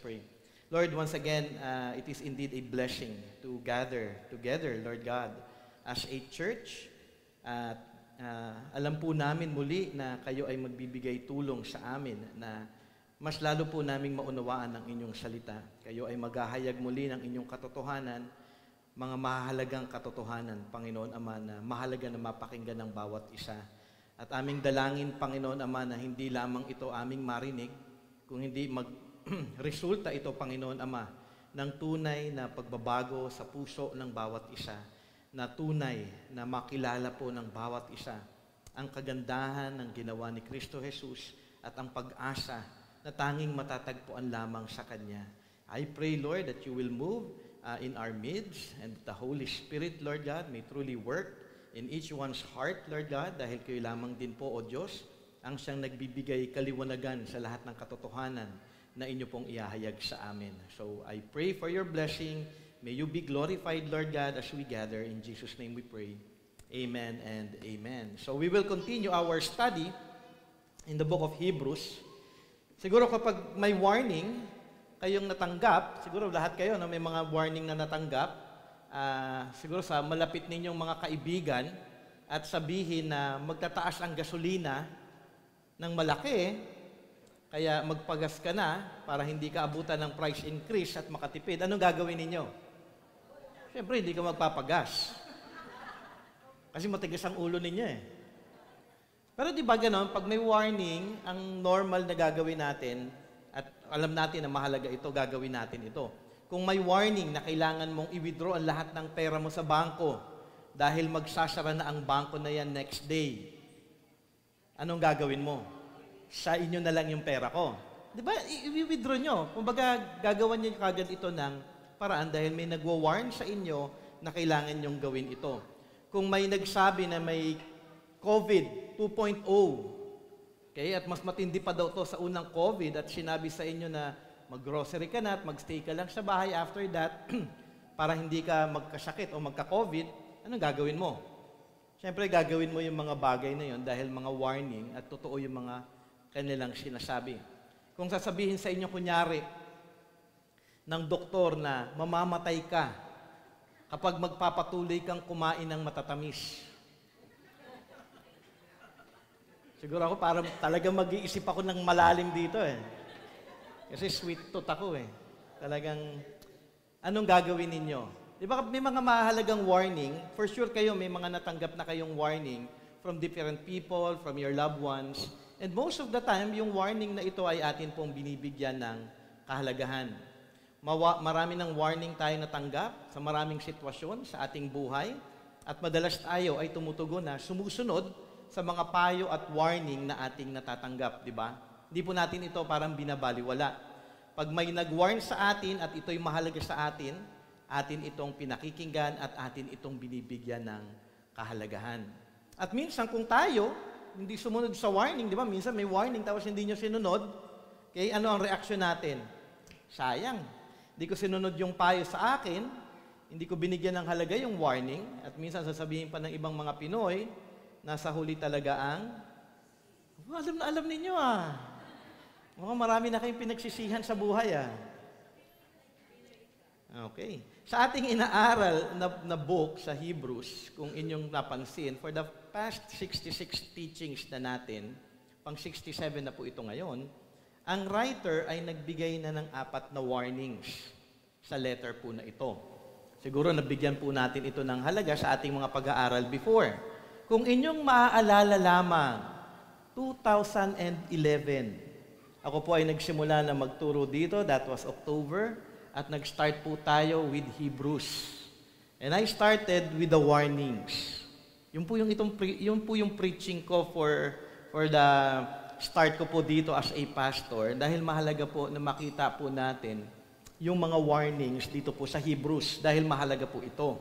pray. Lord, once again, it is indeed a blessing to gather together, Lord God, as a church. At alam po namin muli na kayo ay magbibigay tulong sa amin na mas lalo po naming maunawaan ang inyong salita. Kayo ay maghahayag muli ng inyong katotohanan, mga mahalagang katotohanan, Panginoon Ama, na mahalaga na mapakinggan ng bawat isa. At aming dalangin, Panginoon Ama, na hindi lamang ito aming marinig, kung hindi resulta ito, Panginoon Ama, ng tunay na pagbabago sa puso ng bawat isa, na tunay na makilala po ng bawat isa ang kagandahan ng ginawa ni Kristo Jesus at ang pag-asa na tanging matatagpuan lamang sa Kanya. I pray, Lord, that you will move in our midst and the Holy Spirit, Lord God, may truly work in each one's heart, Lord God, dahil kayo lamang din po, O Diyos, ang siyang nagbibigay kaliwanagan sa lahat ng katotohanan na inyo pong ihahayag sa amin. So I pray for your blessing. May you be glorified, Lord God, as we gather. In Jesus' name we pray. Amen and amen. So we will continue our study in the book of Hebrews. Siguro kapag may warning kayong natanggap, siguro lahat kayo may mga warning na natanggap, siguro sa malapit ninyong mga kaibigan, at sabihin na magtataas ang gasolina ng malaki, kaya magpagas ka na para hindi ka abutan ng price increase at makatipid. Anong gagawin ninyo? Siyempre, hindi ka magpapagas. Kasi matigas ang ulo ninyo eh. Pero di ba ganon, pag may warning, ang normal na gagawin natin, at alam natin na mahalaga ito, gagawin natin ito. Kung may warning na kailangan mong i-withdraw ang lahat ng pera mo sa bangko dahil magsasara na ang bangko na yan next day, anong gagawin mo? Sa inyo na lang yung pera ko. Di ba, i-withdraw nyo. Kumbaga, gagawan nyo kagad ito ng paraan dahil may nagwa-warn sa inyo na kailangan nyong gawin ito. Kung may nagsabi na may COVID 2.0, okay, at mas matindi pa daw to sa unang COVID at sinabi sa inyo na mag-grocery ka na at mag-stay ka lang sa bahay after that para hindi ka magkasakit o magka-COVID, anong gagawin mo? Siyempre, gagawin mo yung mga bagay na yun dahil mga warning at totoo yung mga kanilang sinasabi. Kung sasabihin sa inyo, kunyari, ng doktor na mamamatay ka kapag magpapatuloy kang kumain ng matatamis. Siguro ako parang talagang mag-iisip ako ng malalim dito eh. Kasi sweet tooth ako eh. Talagang, anong gagawin ninyo? Di ba may mga mahalagang warning? For sure kayo, may mga natanggap na kayong warning from different people, from your loved ones. And most of the time, yung warning na ito ay atin pong binibigyan ng kahalagahan. Marami ng warning tayo natanggap sa maraming sitwasyon sa ating buhay at madalas tayo ay tumutugon na sumusunod sa mga payo at warning na ating natatanggap, di ba? Hindi po natin ito parang binabaliwala. Pag may nag-warn sa atin at ito'y mahalaga sa atin, atin itong pinakikinggan at atin itong binibigyan ng kahalagahan. At minsan kung tayo hindi sumunod sa warning, di ba? Minsan may warning tapos hindi nyo sinunod, okay, ano ang reaksyon natin? Sayang. Hindi ko sinunod yung payo sa akin, hindi ko binigyan ng halaga yung warning, at minsan sasabihin pa ng ibang mga Pinoy, nasa huli talaga ang, alam ninyo ah. Mukhang marami na kayong pinagsisihan sa buhay ah. Okay. Sa ating inaaral na book sa Hebrews, kung inyong napansin, for the past 66 teachings na natin, pang 67 na po ito ngayon, ang writer ay nagbigay na ng 4 na warnings sa letter po na ito. Siguro nabigyan po natin ito ng halaga sa ating mga pag-aaral before. Kung inyong maaalala lamang, 2011, ako po ay nagsimula na magturo dito, that was October, at nag-start po tayo with Hebrews. And I started with the warnings. Yun po yung preaching ko for the start ko po dito as a pastor dahil mahalaga po na makita po natin yung mga warnings dito po sa Hebrews dahil mahalaga po ito.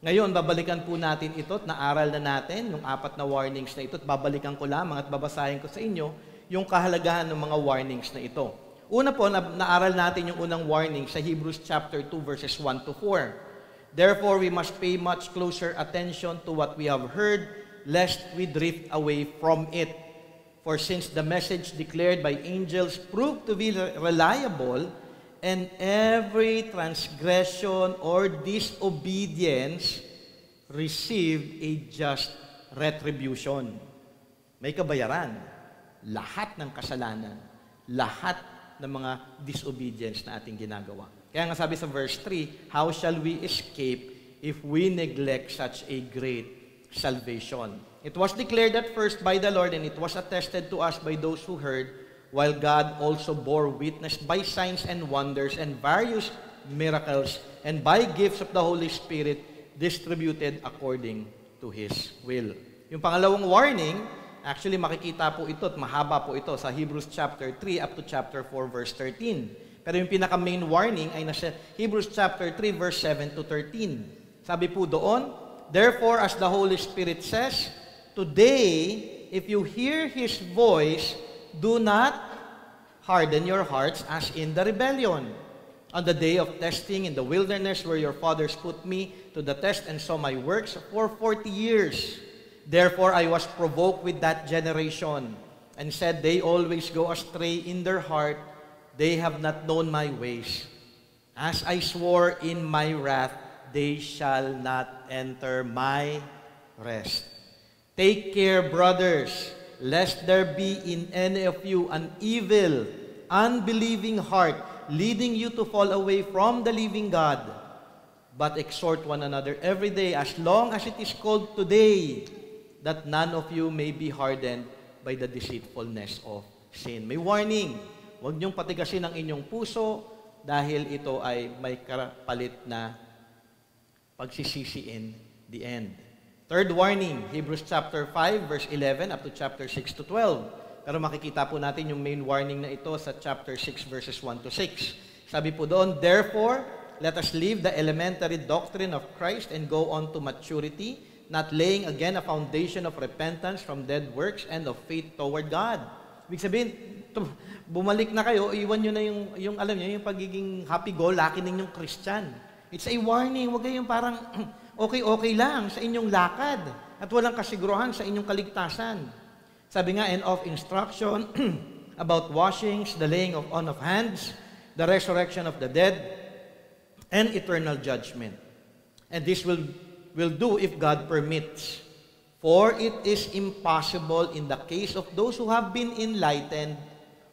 Ngayon, babalikan po natin ito at naaral na natin yung 4 na warnings na ito at babalikan ko lamang at babasahin ko sa inyo yung kahalagahan ng mga warnings na ito. Una po, naaral natin yung unang warning sa Hebrews chapter 2 verses 1 to 4. Therefore, we must pay much closer attention to what we have heard lest we drift away from it. For since the message declared by angels proved to be reliable, and every transgression or disobedience received a just retribution. May kabayaran. Lahat ng kasalanan, lahat ng mga disobedience na ating ginagawa. Kaya nga sabi sa verse 3, how shall we escape if we neglect such a great salvation? It was declared at first by the Lord, and it was attested to us by those who heard, while God also bore witness by signs and wonders and various miracles, and by gifts of the Holy Spirit distributed according to His will. Yung pangalawang warning, actually makikita po ito at mahaba po ito sa Hebrews chapter 3 up to chapter 4 verse 13. Pero yung pinaka-main warning ay nasa Hebrews chapter 3 verse 7 to 13. Sabi po doon, therefore, as the Holy Spirit says, today, if you hear His voice, do not harden your hearts as in the rebellion. On the day of testing in the wilderness where your fathers put me to the test and saw my works for 40 years. Therefore I was provoked with that generation and said, they always go astray in their heart. They have not known my ways. As I swore in my wrath, they shall not enter my rest. Take care, brothers, lest there be in any of you an evil, unbelieving heart, leading you to fall away from the living God. But exhort one another every day, as long as it is called today, that none of you may be hardened by the deceitfulness of sin. May warning, huwag niyong patigasin ang inyong puso dahil ito ay may kapalit na pagsisisi in the end. Third warning, Hebrews chapter 5, verse 11 up to chapter 6 to 12. Pero makikita po natin yung main warning na ito sa chapter 6, verses 1 to 6. Sabi po doon, therefore, let us leave the elementary doctrine of Christ and go on to maturity, not laying again a foundation of repentance from dead works and of faith toward God. Ibig sabihin, bumalik na kayo, iwan nyo na yung alam nyo, yung pagiging happy-go-lucky ninyong Christian. It's a warning, huwag kayong parang okay lang sa inyong lakad at walang kasiguruhan sa inyong kaligtasan. Sabi nga, and of instruction about washings, the laying on of hands, the resurrection of the dead, and eternal judgment. And this will do if God permits. For it is impossible in the case of those who have been enlightened,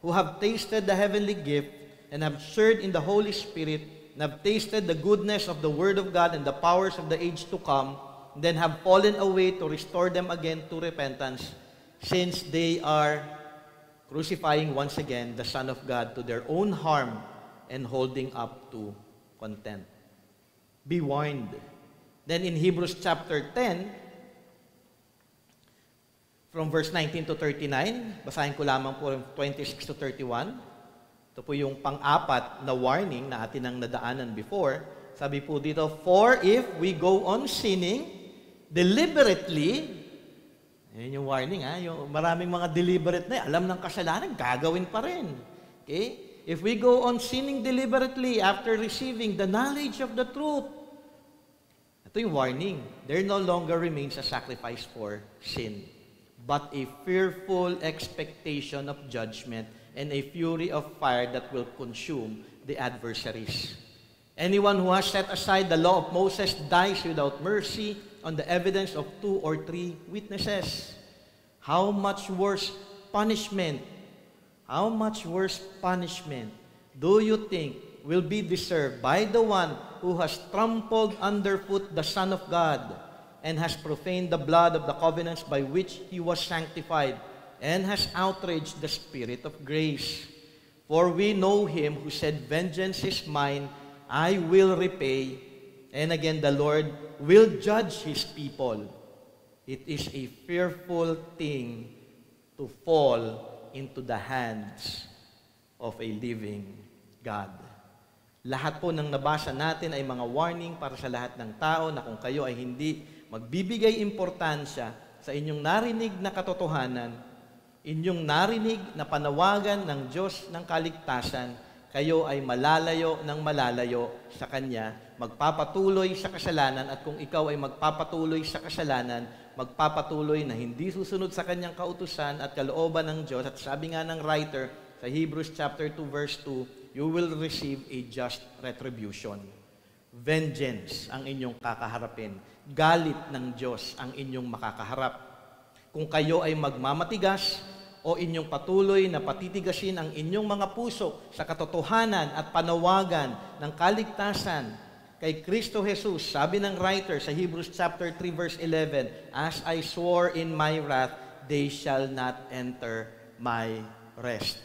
who have tasted the heavenly gift, and have shared in the Holy Spirit, and have tasted the goodness of the Word of God and the powers of the age to come, and then have fallen away to restore them again to repentance, since they are crucifying once again the Son of God to their own harm and holding up to contempt. Be warned. Then in Hebrews chapter 10, from verse 19 to 39, basahin ko lamang po 26 to 31. Ito po yung pang-apat na warning na atin ang nadaanan before. Sabi po dito, for if we go on sinning deliberately, yun yung warning, yung maraming mga deliberate na alam ng kasalanan, gagawin pa rin. Okay? If we go on sinning deliberately after receiving the knowledge of the truth, ito yung warning, there no longer remains a sacrifice for sin, but a fearful expectation of judgment and a fury of fire that will consume the adversaries. Anyone who has set aside the law of Moses dies without mercy on the evidence of 2 or 3 witnesses. How much worse punishment do you think will be deserved by the one who has trampled underfoot the Son of God and has profaned the blood of the covenants by which He was sanctified and has outraged the Spirit of grace? For we know Him who said, vengeance is mine, I will repay. And again, the Lord will judge His people. It is a fearful thing to fall into the hands of a living God. Lahat po ng nabasa natin ay mga warning para sa lahat ng tao na kung kayo ay hindi magbibigay importansya sa inyong narinig na katotohanan, inyong narinig na panawagan ng Diyos ng kaligtasan, kayo ay malalayo ng malalayo sa Kanya, magpapatuloy sa kasalanan, at kung ikaw ay magpapatuloy sa kasalanan, magpapatuloy na hindi susunod sa Kanyang kautusan at kalooban ng Diyos. At sabi nga ng writer sa Hebrews chapter 2 verse 2, you will receive a just retribution. Vengeance ang inyong kakaharapin. Galit ng Diyos ang inyong makakaharap. Kung kayo ay magmamatigas o inyong patuloy na patitigasin ang inyong mga puso sa katotohanan at panawagan ng kaligtasan kay Kristo Jesus, sabi ng writer sa Hebrews chapter 3 verse 11, "As I swore in my wrath, they shall not enter my rest."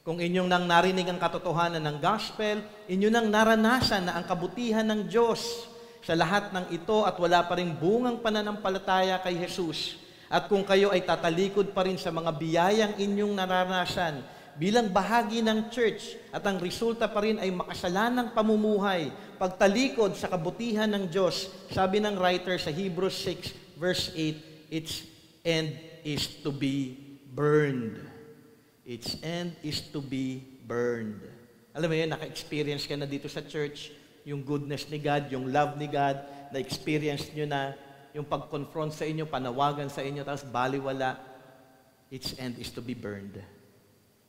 Kung inyong nang narinig ang katotohanan ng gospel, inyo nang naranasan na ang kabutihan ng Diyos sa lahat ng ito at wala pa rin bungang pananampalataya kay Jesus, at kung kayo ay tatalikod pa rin sa mga biyayang inyong naranasan bilang bahagi ng church at ang resulta pa rin ay makasalanang pamumuhay, pagtalikod sa kabutihan ng Diyos, sabi ng writer sa Hebrews 6 verse 8, its end is to be burned. Its end is to be burned. Alam mo yun, naka-experience ka na dito sa church, yung goodness ni God, yung love ni God, na-experience nyo na yung pag-confront sa inyo, panawagan sa inyo, tapos baliwala, its end is to be burned.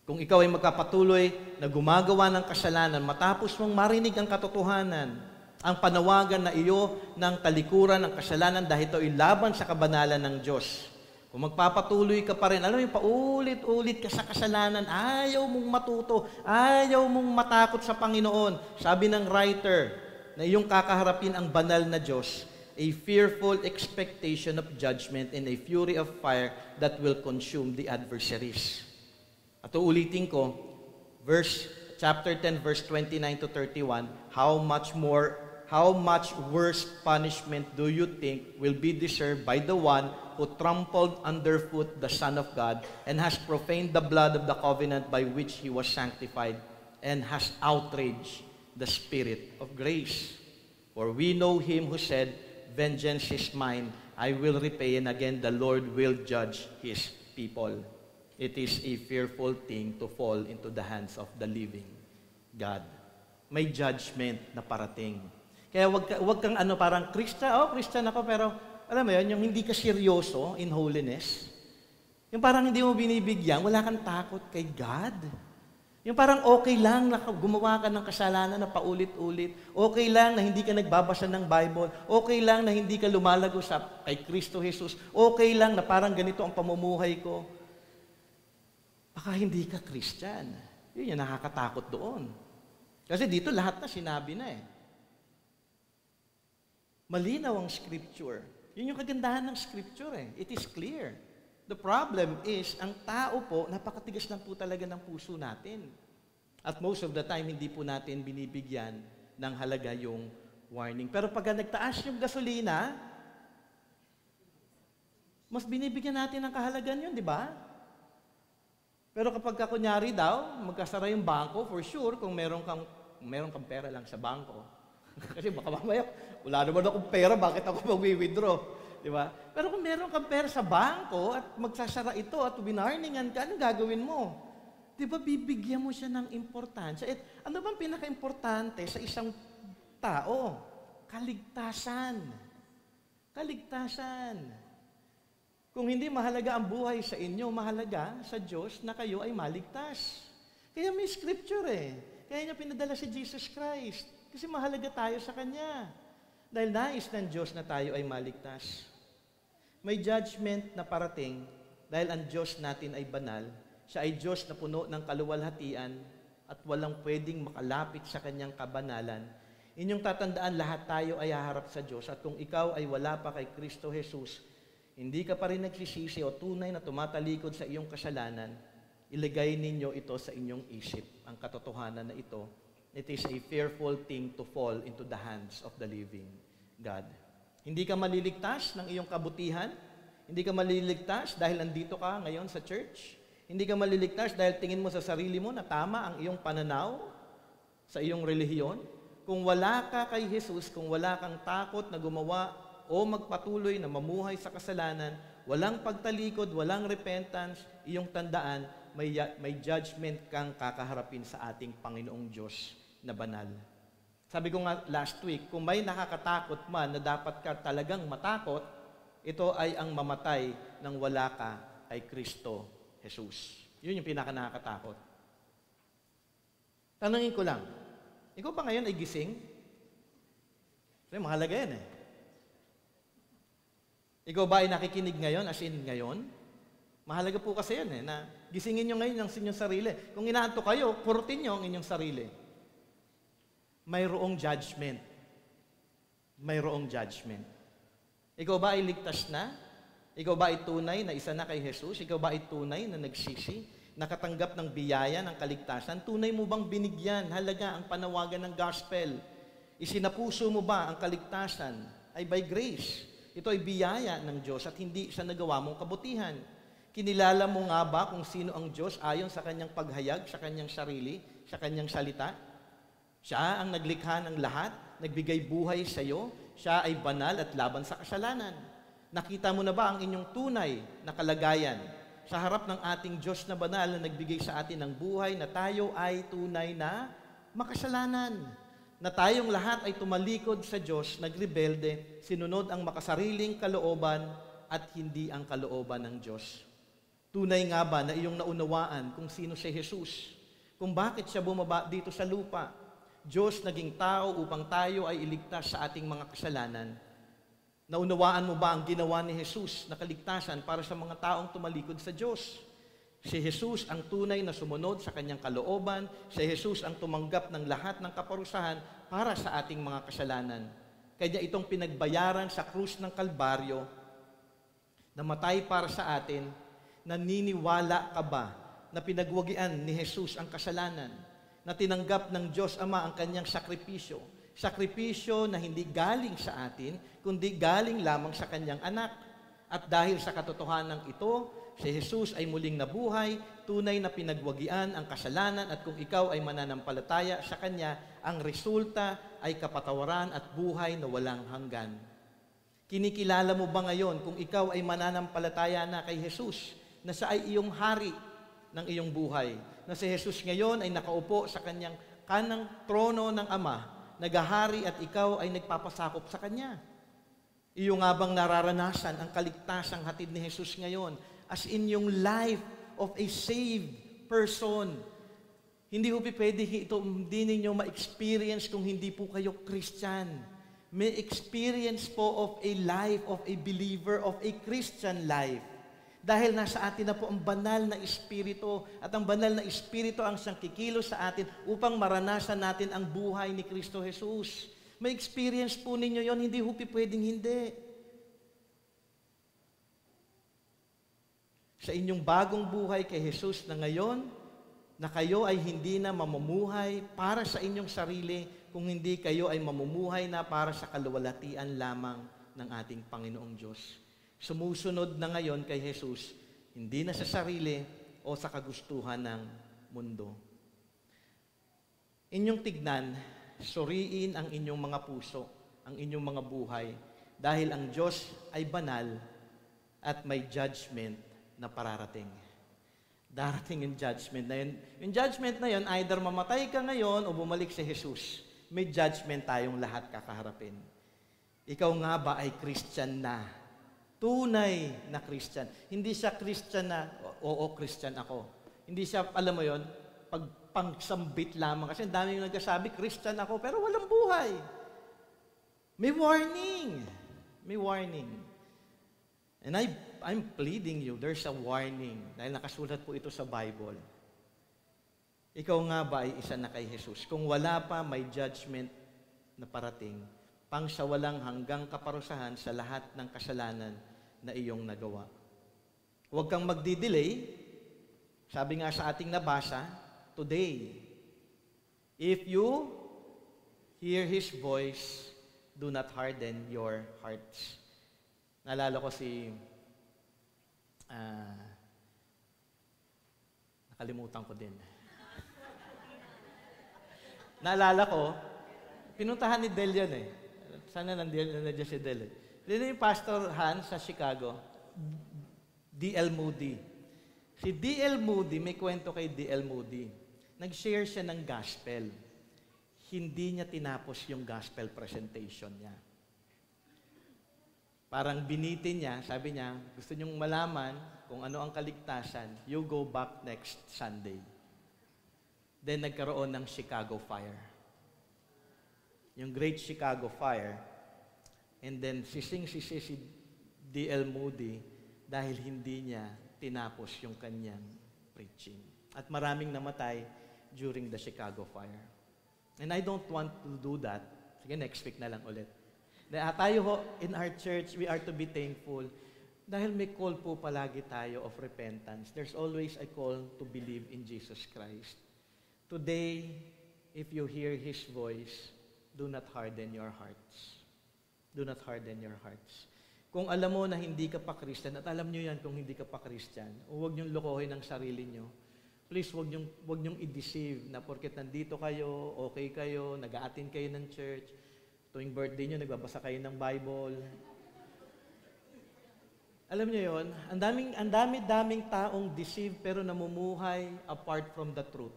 Kung ikaw ay magkapatuloy na gumagawa ng kasalanan, matapos mong marinig ang katotohanan, ang panawagan na iyo ng talikuran ng kasalanan dahil ito ay laban sa kabanalan ng Diyos. Kung magpapatuloy ka pa rin, alam mo yung paulit-ulit ka sa kasalanan, ayaw mong matuto, ayaw mong matakot sa Panginoon. Sabi ng writer na iyong kakaharapin ang banal na Diyos, a fearful expectation of judgment and a fury of fire that will consume the adversaries. At uulitin ko, chapter 10, verse 29 to 31, how much worse punishment do you think will be deserved by the one who trampled underfoot the Son of God and has profaned the blood of the covenant by which he was sanctified and has outraged the Spirit of grace? For we know him who said, vengeance is mine, I will repay, and again the Lord will judge his people. It is a fearful thing to fall into the hands of the living God. May judgment na parating. Kaya wag kang parang Christian ako, pero alam mo yun, yung hindi ka seryoso in holiness, yung parang hindi mo binibigyan, wala kang takot kay God. Yung parang okay lang na gumawa ka ng kasalanan na paulit-ulit, okay lang na hindi ka nagbabasa ng Bible, okay lang na hindi ka lumalago kay Kristo Jesus, okay lang na parang ganito ang pamumuhay ko. Baka hindi ka Christian. Yun yung nakakatakot doon. Kasi dito lahat na sinabi na eh. Malinaw ang Scripture. Yun yung kagandahan ng Scripture eh. It is clear. The problem is, ang tao po, napakatigas lang po talaga ng puso natin. At most of the time, hindi po natin binibigyan ng halaga yung warning. Pero pag nagtaas yung gasolina, mas binibigyan natin ng kahalagan yun, di ba? Pero kapag kunyari daw, magkasara yung bangko, for sure, kung meron kang pera lang sa bangko. Kasi baka mamaya, wala naman akong pera, bakit ako mag-withdraw? Di ba? Pero kung meron kang pera sa bangko at magsasara ito at winarningan ka, anong gagawin mo? Di ba bibigyan mo siya ng importansya? At ano bang pinaka-importante sa isang tao? Kaligtasan. Kaligtasan. Kung hindi mahalaga ang buhay sa inyo, mahalaga sa Diyos na kayo ay maligtas. Kaya may scripture eh. Kaya niya pinadala si Jesus Christ. Kasi mahalaga tayo sa Kanya. Dahil nais ng Diyos na tayo ay maligtas. May judgment na parating dahil ang Diyos natin ay banal. Siya ay Diyos na puno ng kaluwalhatian at walang pwedeng makalapit sa Kanyang kabanalan. Inyong tatandaan, lahat tayo ay haharap sa Diyos. At kung ikaw ay wala pa kay Kristo Jesus, hindi ka pa rin nagsisisi o tunay na tumatalikod sa iyong kasalanan, ilagay ninyo ito sa inyong isip, ang katotohanan na ito. It is a fearful thing to fall into the hands of the living God. Hindi ka maliligtas ng iyong kabutihan. Hindi ka maliligtas dahil nandito ka ngayon sa church. Hindi ka maliligtas dahil tingin mo sa sarili mo na tama ang iyong pananaw sa iyong relihiyon. Kung wala ka kay Jesus, kung wala kang takot na gumawa o magpatuloy na mamuhay sa kasalanan, walang pagtalikod, walang repentance, iyong tandaan, may judgment kang kakaharapin sa ating Panginoong Diyos na banal. Sabi ko nga last week, kung may nakakatakot man na dapat ka talagang matakot, ito ay ang mamatay nang wala ka kay Kristo Jesus. Yun yung pinaka-nakakatakot. Tanungin ko lang, ikaw ba ngayon ay gising? Kasi mahalaga yan eh. Ikaw ba ay nakikinig ngayon, as in ngayon? Mahalaga po kasi yan eh, na gisingin nyo ngayon ang inyong sarili. Kung inaantok kayo, kurutin nyo ang inyong sarili. Mayroong judgment. Mayroong judgment. Ikaw ba ay ligtas na? Ikaw ba ay tunay na isa na kay Jesus? Ikaw ba ay tunay na nagsisi? Nakatanggap ng biyaya ng kaligtasan? Tunay mo bang binigyan halaga ang panawagan ng gospel? Isinapuso mo ba ang kaligtasan? Ay by grace. Ito ay biyaya ng Diyos at hindi sa nagawa mong kabutihan. Kinilala mo nga ba kung sino ang Diyos ayon sa kanyang paghayag, sa kanyang sarili, sa kanyang salita? Siya ang naglikha ng lahat, nagbigay buhay sa iyo, siya ay banal at laban sa kasalanan. Nakita mo na ba ang inyong tunay na kalagayan sa harap ng ating Diyos na banal na nagbigay sa atin ng buhay na tayo ay tunay na makasalanan? Na tayong lahat ay tumalikod sa Diyos, nagrebelde, sinunod ang makasariling kalooban at hindi ang kalooban ng Diyos. Tunay nga ba na iyong naunawaan kung sino si Jesus? Kung bakit siya bumaba dito sa lupa? Diyos naging tao upang tayo ay iligtas sa ating mga kasalanan. Naunawaan mo ba ang ginawa ni Jesus na kaligtasan para sa mga taong tumalikod sa Diyos? Si Jesus ang tunay na sumunod sa kanyang kalooban. Si Jesus ang tumanggap ng lahat ng kaparusahan para sa ating mga kasalanan. Kaya itong pinagbayaran sa krus ng Kalbaryo, namatay para sa atin. Naniniwala ka ba na pinagwagian ni Jesus ang kasalanan? Na tinanggap ng Diyos Ama ang kanyang sakripisyo? Sakripisyo na hindi galing sa atin, kundi galing lamang sa kanyang anak. At dahil sa katotohanan ito, si Jesus ay muling nabuhay, tunay na pinagwagian ang kasalanan at kung ikaw ay mananampalataya sa Kanya, ang resulta ay kapatawaran at buhay na walang hanggan. Kinikilala mo ba ngayon kung ikaw ay mananampalataya na kay Jesus, na siya ay iyong hari ng iyong buhay, na si Jesus ngayon ay nakaupo sa Kanyang kanang trono ng Ama, naghahari at ikaw ay nagpapasakop sa Kanya? Iyo nga bang nararanasan ang kaligtasang hatid ni Jesus ngayon as in yung life of a saved person? Hindi po pwede ito, hindi ninyo ma-experience kung hindi po kayo Christian. May experience po of a life of a believer, of a Christian life. Dahil nasa atin na po ang banal na Espiritu at ang banal na Espiritu ang siyang kikilos sa atin upang maranasan natin ang buhay ni Kristo Jesus. May experience po ninyo yon, hindi po pwedeng hindi. Sa inyong bagong buhay kay Jesus na ngayon, na kayo ay hindi na mamumuhay para sa inyong sarili, kung hindi kayo ay mamumuhay na para sa kaluwalhatian lamang ng ating Panginoong Diyos. Sumusunod na ngayon kay Jesus, hindi na sa sarili o sa kagustuhan ng mundo. Inyong tignan, suriin ang inyong mga puso, ang inyong mga buhay, dahil ang Diyos ay banal at may judgment na pararating. Darating yung judgment na yun. Yung judgment na yun, either mamatay ka ngayon o bumalik si Jesus. May judgment tayong lahat kakaharapin. Ikaw nga ba ay Christian na? Tunay na Christian. Hindi siya Christian na, oo, Christian ako. Hindi siya, alam mo yon, pangsambit lamang. Kasi ang dami yung nagsasabi, Christian ako, pero walang buhay. May warning. May warning. And I'm pleading you, there's a warning. Dahil nakasulat po ito sa Bible. Ikaw nga ba ay isa na kay Jesus? Kung wala pa, may judgment na parating, pang sa walang hanggang kaparusahan sa lahat ng kasalanan na iyong nagawa. Huwag kang magdi-delay. Sabi nga sa ating nabasa, today, if you hear His voice, do not harden your hearts. Naalala ko si, nakalimutan ko din. Naalala ko, pinuntahan ni Del yan eh. Sana nandiyan si Del eh. Dito yung Pastor Hans sa Chicago, D.L. Moody. Si D.L. Moody, may kwento kay D.L. Moody. Nag-share siya ng gospel. Hindi niya tinapos yung gospel presentation niya. Parang binitin niya, sabi niya, gusto niyong malaman kung ano ang kaligtasan, you go back next Sunday. Then nagkaroon ng Chicago Fire. Yung Great Chicago Fire. And then si D.L. Moody dahil hindi niya tinapos yung kanyang preaching. At maraming namatay during the Chicago Fire. And I don't want to do that. Sige, next week na lang ulit. Tayo ho, in our church, we are to be thankful dahil may call po palagi tayo of repentance. There's always a call to believe in Jesus Christ. Today, if you hear His voice, do not harden your hearts. Do not harden your hearts. Kung alam mo na hindi ka pa Christian, at alam nyo yan kung hindi ka pa Christian, huwag nyong lokohin ang sarili nyo. Please, huwag nyong i-deceive na porket nandito kayo, okay kayo, nag-a-attend kayo ng church, tuwing birthday nyo, nagbabasa kayo ng Bible. Alam nyo yon, ang dami-daming taong deceived pero namumuhay apart from the truth.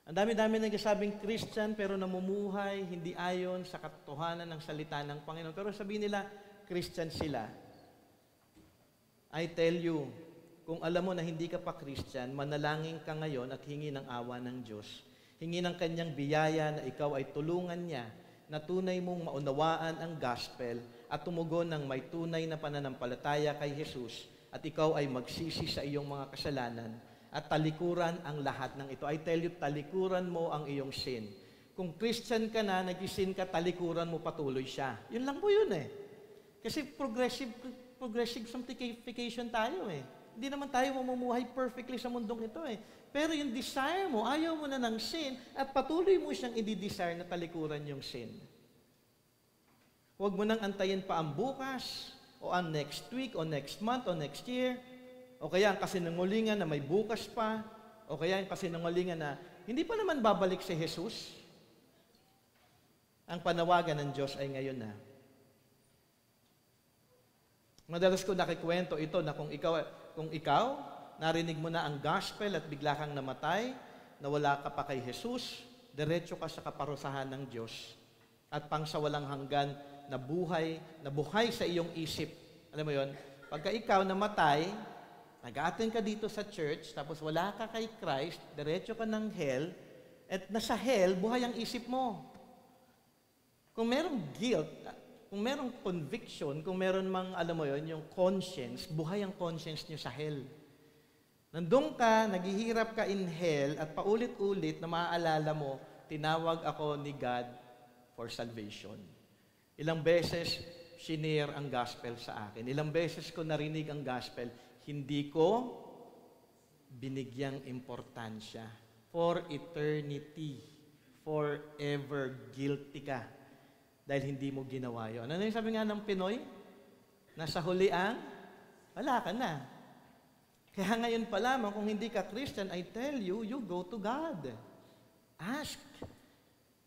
Ang dami-dami nagsasabing Christian pero namumuhay hindi ayon sa katotohanan ng salita ng Panginoon. Pero sabihin nila, Christian sila. I tell you, kung alam mo na hindi ka pa Christian, manalangin ka ngayon at hingi ng awa ng Diyos. Hingi ng kanyang biyaya na ikaw ay tulungan niya na tunay mong maunawaan ang gospel at tumugon ng may tunay na pananampalataya kay Jesus at ikaw ay magsisi sa iyong mga kasalanan at talikuran ang lahat ng ito. I tell you, talikuran mo ang iyong sin. Kung Christian ka na, nag-sin ka, talikuran mo patuloy siya. Yun lang po yun eh. Kasi progressive sanctification tayo eh. Hindi naman tayo mamumuhay perfectly sa mundong ito eh. Pero yung desire mo, ayaw mo na ng sin at patuloy mo siyang i-desire na talikuran yung sin. Huwag mo nang antayin pa ang bukas o ang next week o next month o next year. O kaya ang kasinungalingan na may bukas pa, o kaya ang kasinungalingan na hindi pa naman babalik si Jesus. Ang panawagan ng Diyos ay ngayon na. Madalas ko nakikwento ito na kung ikaw, narinig mo na ang gospel at bigla kang namatay, na wala ka pa kay Jesus, diretso ka sa kaparusahan ng Diyos at pangsawalang hanggan na buhay sa iyong isip. Alam mo yon? Pagka ikaw namatay, nag-a-attend ka dito sa church, tapos wala ka kay Christ, diretso ka ng hell, at nasa hell, buhay ang isip mo. Kung merong guilt, kung merong conviction, kung meron mang, alam mo yon, yung conscience, buhay ang conscience niyo sa hell. Nandun ka, naghihirap ka in hell, at paulit-ulit na maaalala mo, tinawag ako ni God for salvation. Ilang beses, shinare ang gospel sa akin. Ilang beses ko narinig ang gospel, hindi ko binigyang importansya. For eternity, forever guilty ka dahil hindi mo ginawa yun. Ano yung sabi nga ng Pinoy? Nasa huli ang, wala ka na. Kaya ngayon pa lamang, kung hindi ka Christian, I tell you, you go to God. Ask.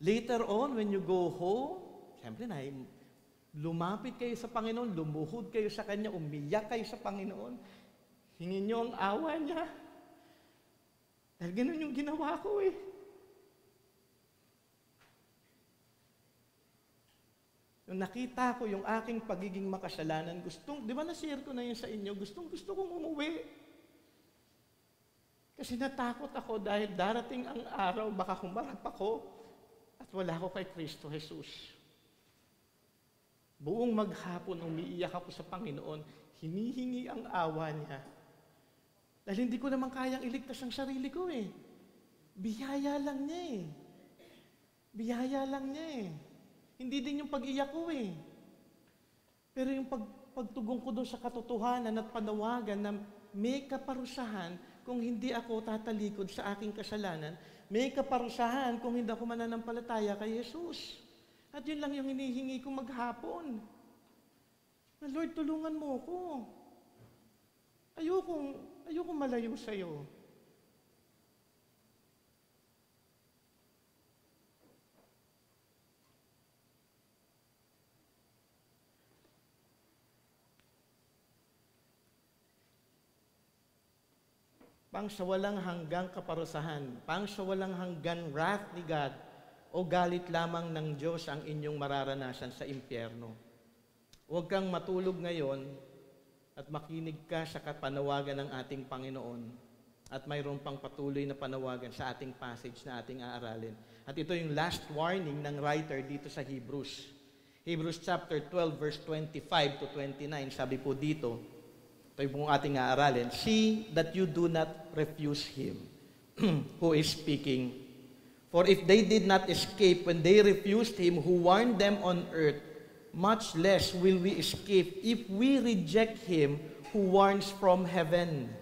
Later on, when you go home, siyempre na, lumapit kayo sa Panginoon, lumuhod kayo sa Kanya, umiyak kayo sa Panginoon, hingin niyo ang awa niya. Dahil ganun yung ginawa ko eh. Nung nakita ko yung aking pagiging makasalanan, di ba na-share ko na yun sa inyo, gusto kong umuwi. Kasi natakot ako dahil darating ang araw, baka humarap ako at wala ako kay Kristo Jesus. Buong maghapon, umiiyak ako sa Panginoon, hinihingi ang awa niya. Dahil hindi ko naman kayang iligtas ang sarili ko eh. Biyaya lang niya eh. Biyaya lang niya eh. Hindi din yung pag-iyak ko eh. Pero yung pagtugon ko doon sa katotohanan at panawagan na may kaparusahan kung hindi ako tatalikod sa aking kasalanan, may kaparusahan kung hindi ako mananampalataya kay Jesus. At yun lang yung hinihingi ko maghapon. Na Lord, tulungan mo ko. Ayokong malayo sa'yo. Pangsawalang hanggang kaparusahan, pangsawalang hanggang wrath ni God, o galit lamang ng Diyos ang inyong mararanasan sa impyerno. Huwag kang matulog ngayon at makinig ka sa kapanawagan ng ating Panginoon. At mayroon pang patuloy na panawagan sa ating passage na ating aaralin. At ito yung last warning ng writer dito sa Hebrews. Hebrews chapter 12 verse 25 to 29, sabi po dito, ito yung ating aaralin, see that you do not refuse him who is speaking. For if they did not escape when they refused him who warned them on earth, much less will we escape if we reject him who warns from heaven.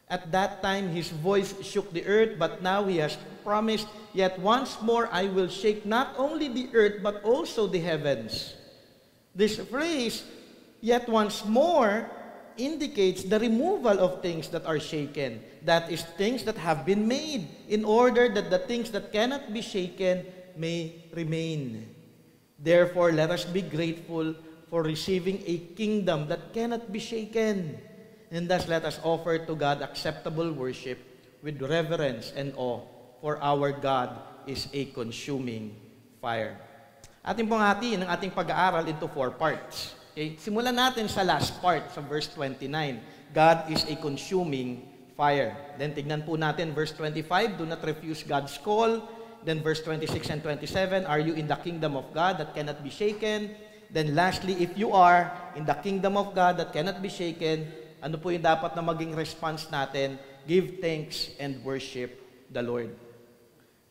At that time his voice shook the earth, but now he has promised, yet once more I will shake not only the earth, but also the heavens. This phrase, yet once more, indicates the removal of things that are shaken. That is, things that have been made, in order that the things that cannot be shaken may remain. Therefore, let us be grateful for receiving a kingdom that cannot be shaken. And thus let us offer to God acceptable worship with reverence and awe, for our God is a consuming fire. Ating pong hatiin ang ating pag-aaral into 4 parts. Okay? Simulan natin sa last part, sa verse 29. God is a consuming fire. Then tignan po natin verse 25, do not refuse God's call. Then verse 26 and 27, are you in the kingdom of God that cannot be shaken? Then lastly, if you are in the kingdom of God that cannot be shaken, ano po yung dapat na maging response natin? Give thanks and worship the Lord.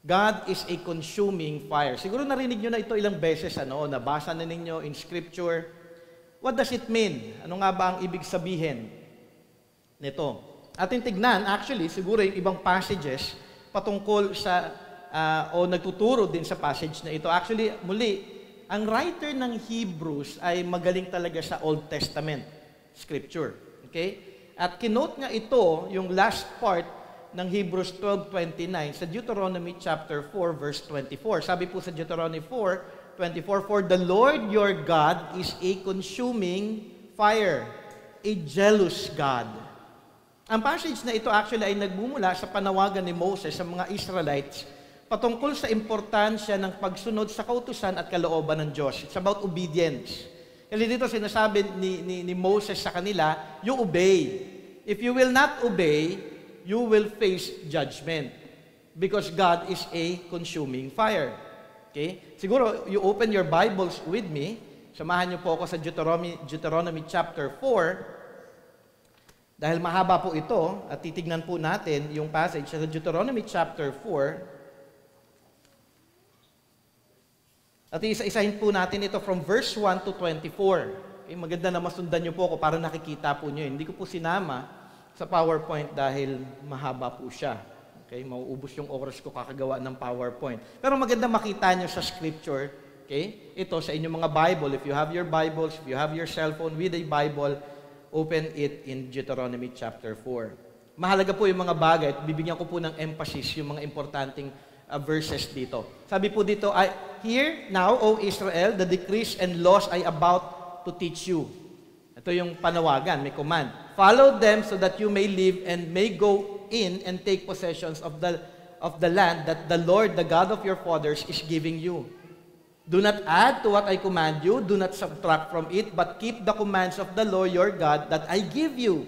God is a consuming fire. Siguro narinig nyo na ito ilang beses, nabasa na ninyo in Scripture. What does it mean? Ano nga ba ang ibig sabihin nito? Ating tignan, actually, siguro yung ibang passages patungkol sa, o nagtuturo din sa passage na ito. Actually, muli, ang writer ng Hebrews ay magaling talaga sa Old Testament Scripture. Okay? At kinote nga ito, yung last part ng Hebrews 12:29 sa Deuteronomy chapter 4 verse 24. Sabi po sa Deuteronomy 4:24, for the Lord your God is a consuming fire, a jealous God. Ang passage na ito actually ay nagmumula sa panawagan ni Moses sa mga Israelites patungkol sa importansya ng pagsunod sa kautusan at kalooban ng Diyos. It's about obedience. Kasi dito sinasabi ni Moses sa kanila, you obey. If you will not obey, you will face judgment. Because God is a consuming fire. Okay? Siguro, you open your Bibles with me. Samahan niyo po ako sa Deuteronomy chapter 4. Dahil mahaba po ito, at titignan po natin yung passage sa Deuteronomy chapter 4. At isa-isahin po natin ito from verse 1 to 24. Okay, maganda na masundan niyo po ako para nakikita po niyo. Hindi ko po sinama sa PowerPoint dahil mahaba po siya. Okay, mauubos yung oras ko kakagawa ng PowerPoint. Pero maganda makita niyo sa Scripture. Okay, ito sa inyong mga Bible. If you have your Bibles, if you have your cellphone with a Bible, open it in Deuteronomy chapter 4. Mahalaga po yung mga bagay at bibigyan ko po ng emphasis yung mga importanteng verses dito. Sabi po dito, hear now, O Israel, the decrees and laws I about to teach you. Ito yung panawagan, may command. Follow them so that you may live and may go in and take possessions of the land that the Lord, the God of your fathers, is giving you. Do not add to what I command you, do not subtract from it, but keep the commands of the Lord your God that I give you.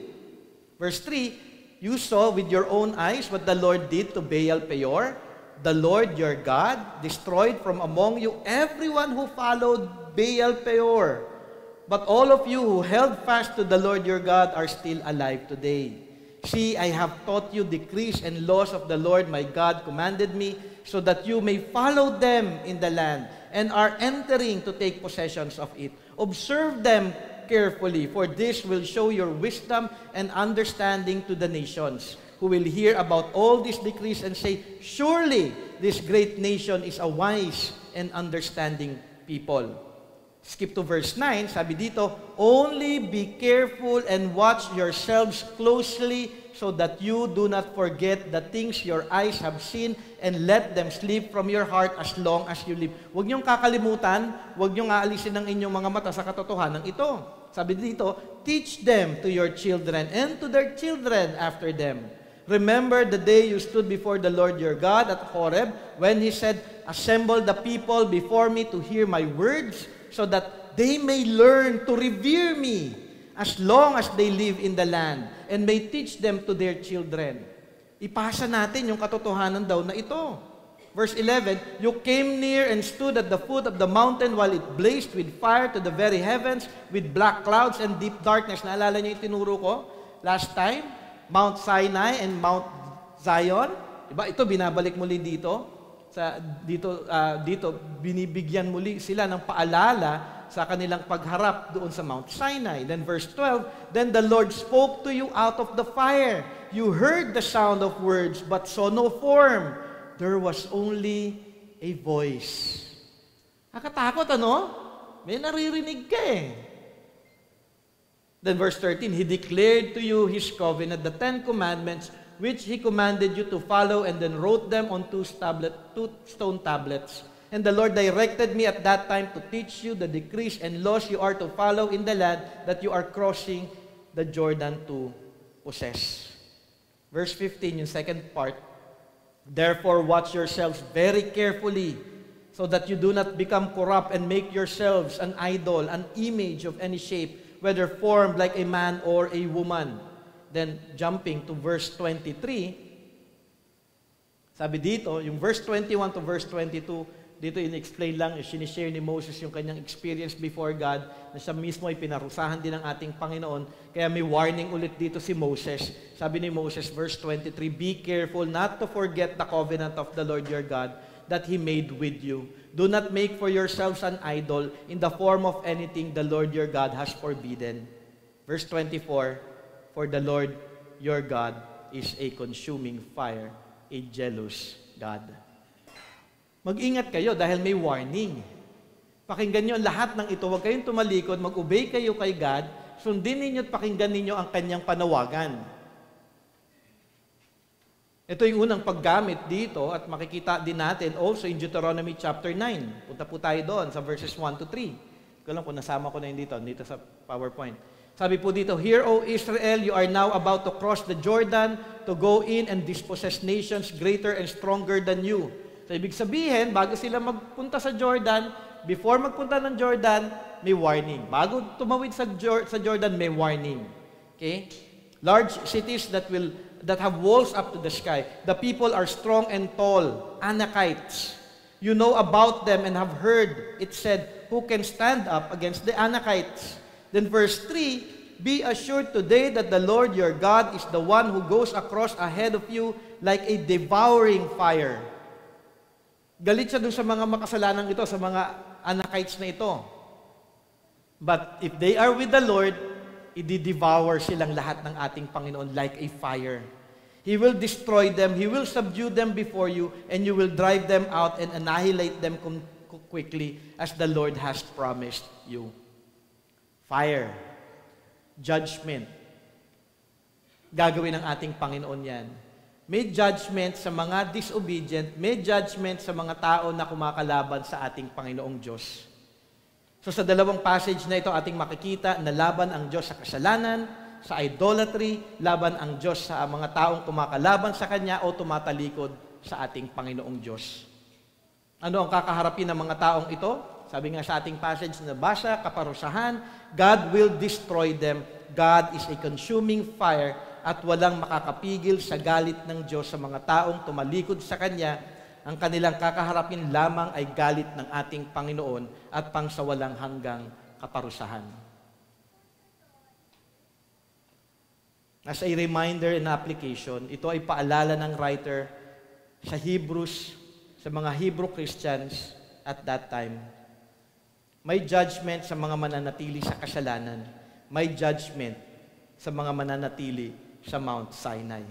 Verse 3, you saw with your own eyes what the Lord did to Baal Peor. The Lord your God destroyed from among you everyone who followed Baal Peor. But all of you who held fast to the Lord your God are still alive today. See, I have taught you decrees and laws of the Lord my God commanded me, so that you may follow them in the land, and are entering to take possessions of it. Observe them carefully, for this will show your wisdom and understanding to the nations, who will hear about all these decrees and say, surely this great nation is a wise and understanding people. Skip to verse 9, sabi dito, only be careful and watch yourselves closely so that you do not forget the things your eyes have seen and let them slip from your heart as long as you live. Huwag niyong kakalimutan, huwag niyong aalisin ang inyong mga mata sa katotohanan ito. Sabi dito, teach them to your children and to their children after them. Remember the day you stood before the Lord your God at Horeb, when He said, assemble the people before me to hear my words, so that they may learn to revere me as long as they live in the land, and may teach them to their children. ipasa natin yung katotohanan daw na ito. Verse 11, you came near and stood at the foot of the mountain while it blazed with fire to the very heavens, with black clouds and deep darkness. Naalala niyo yung tinuro ko last time? Mount Sinai and Mount Zion. Diba? Ito, binabalik muli dito. Dito, binibigyan muli sila ng paalala sa kanilang pagharap doon sa Mount Sinai. Then verse 12, then the Lord spoke to you out of the fire. You heard the sound of words, but saw no form. There was only a voice. Nakatakot, ano? May naririnig ka eh. Then verse 13, He declared to you His covenant, the 10 commandments, which He commanded you to follow, and then wrote them on 2 stone tablets. And the Lord directed me at that time to teach you the decrees and laws you are to follow in the land that you are crossing the Jordan to possess. Verse 15, yung second part, therefore watch yourselves very carefully, so that you do not become corrupt and make yourselves an idol, an image of any shape, whether formed like a man or a woman. Then, jumping to verse 23, sabi dito, yung verse 21 to verse 22, dito in-explain lang, sinishare ni Moses yung kanyang experience before God, na siya mismo ay pinarusahan din ng ating Panginoon. Kaya may warning ulit dito si Moses. Sabi ni Moses, verse 23, be careful not to forget the covenant of the Lord your God that He made with you. Do not make for yourselves an idol in the form of anything the Lord your God has forbidden. Verse 24, for the Lord your God is a consuming fire, a jealous God. Mag-ingat kayo dahil may warning. Pakinggan niyo lahat ng ito. Huwag kayong tumalikod, mag-obey kayo kay God, sundin ninyo at pakinggan ninyo ang kanyang panawagan. Ito yung unang paggamit dito at makikita din natin also in Deuteronomy chapter 9. Punta po tayo doon sa verses 1 to 3. Ko lang kung nasama ko na yun dito sa PowerPoint. Sabi po dito, Hear, O Israel, you are now about to cross the Jordan to go in and dispossess nations greater and stronger than you. So, ibig sabihin, bago sila magpunta sa Jordan, before magpunta ng Jordan, may warning. Bago tumawid sa Jordan, may warning. Okay? Large cities that have walls up to the sky. The people are strong and tall, Anakites. You know about them and have heard it said, who can stand up against the Anakites? Then verse 3, be assured today that the Lord your God is the one who goes across ahead of you like a devouring fire. Galit siya dun sa mga makasalanang ito, sa mga Anakites na ito. But if they are with the Lord, i-devour silang lahat ng ating Panginoon like a fire. He will destroy them, He will subdue them before you, and you will drive them out and annihilate them quickly as the Lord has promised you. Fire, judgment. Gagawin ng ating Panginoon yan. May judgment sa mga disobedient, may judgment sa mga tao na kumakalaban sa ating Panginoong Diyos. So sa dalawang passage na ito ating makikita na laban ang Diyos sa kasalanan, sa idolatry, laban ang Diyos sa mga taong kumakalaban sa Kanya o tumatalikod sa ating Panginoong Diyos. Ano ang kakaharapin ng mga taong ito? Sabi nga sa ating passage na basa, kaparusahan, God will destroy them. God is a consuming fire at walang makakapigil sa galit ng Diyos sa mga taong tumalikod sa Kanya. Ang kanilang kakaharapin lamang ay galit ng ating Panginoon at pangsawalang hanggang kaparusahan. As a reminder and application, ito ay paalala ng writer sa Hebrews, sa mga Hebrew Christians at that time. May judgment sa mga mananatili sa kasalanan. May judgment sa mga mananatili sa Mount Sinai.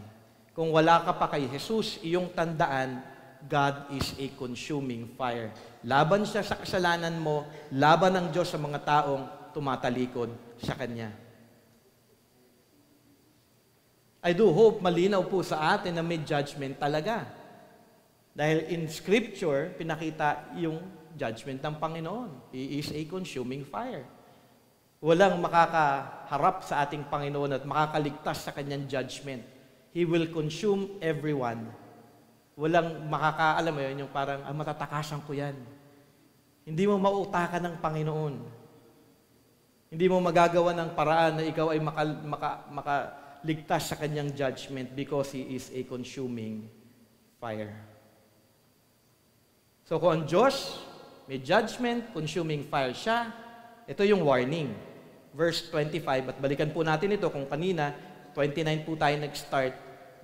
Kung wala ka pa kay Jesus, iyong tandaan, God is a consuming fire. Laban siya sa kasalanan mo, laban ng Diyos sa mga taong tumatalikod sa Kanya. I do hope malinaw po sa atin na may judgment talaga. Dahil in Scripture, pinakita yung judgment ng Panginoon. He is a consuming fire. Walang makakaharap sa ating Panginoon at makakaligtas sa Kanyang judgment. He will consume everyone. Walang makakaalam mo yun, yung parang, matatakasan ko yan. Hindi mo mautakan ng Panginoon. Hindi mo magagawa ng paraan na ikaw ay ligtas sa kanyang judgment because He is a consuming fire. So kung ang Diyos, may judgment, consuming fire siya, ito yung warning. Verse 25, at balikan po natin ito kung kanina, 29 po tayo nag-start,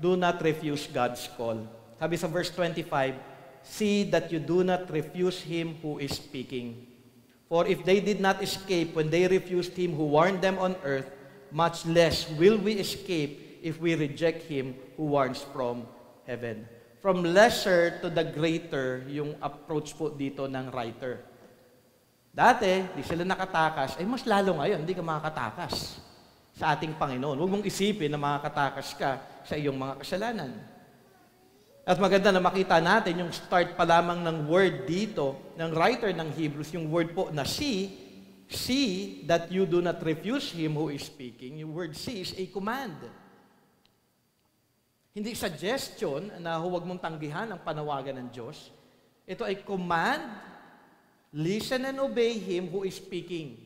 do not refuse God's call. Sabi sa verse 25, see that you do not refuse Him who is speaking. For if they did not escape when they refused Him who warned them on earth, much less will we escape if we reject Him who warns from heaven. From lesser to the greater yung approach po dito ng writer. Dati, di sila nakatakas, ay mas lalo ngayon, hindi ka makakatakas sa ating Panginoon. Huwag mong isipin na makakatakas ka sa iyong mga kasalanan. At maganda na makita natin yung start pa lamang ng word dito, ng writer ng Hebrews, yung word po na see that you do not refuse Him who is speaking. Yung word see is a command. Hindi suggestion na huwag mong tanggihan ang panawagan ng Diyos. Ito ay command, listen and obey Him who is speaking.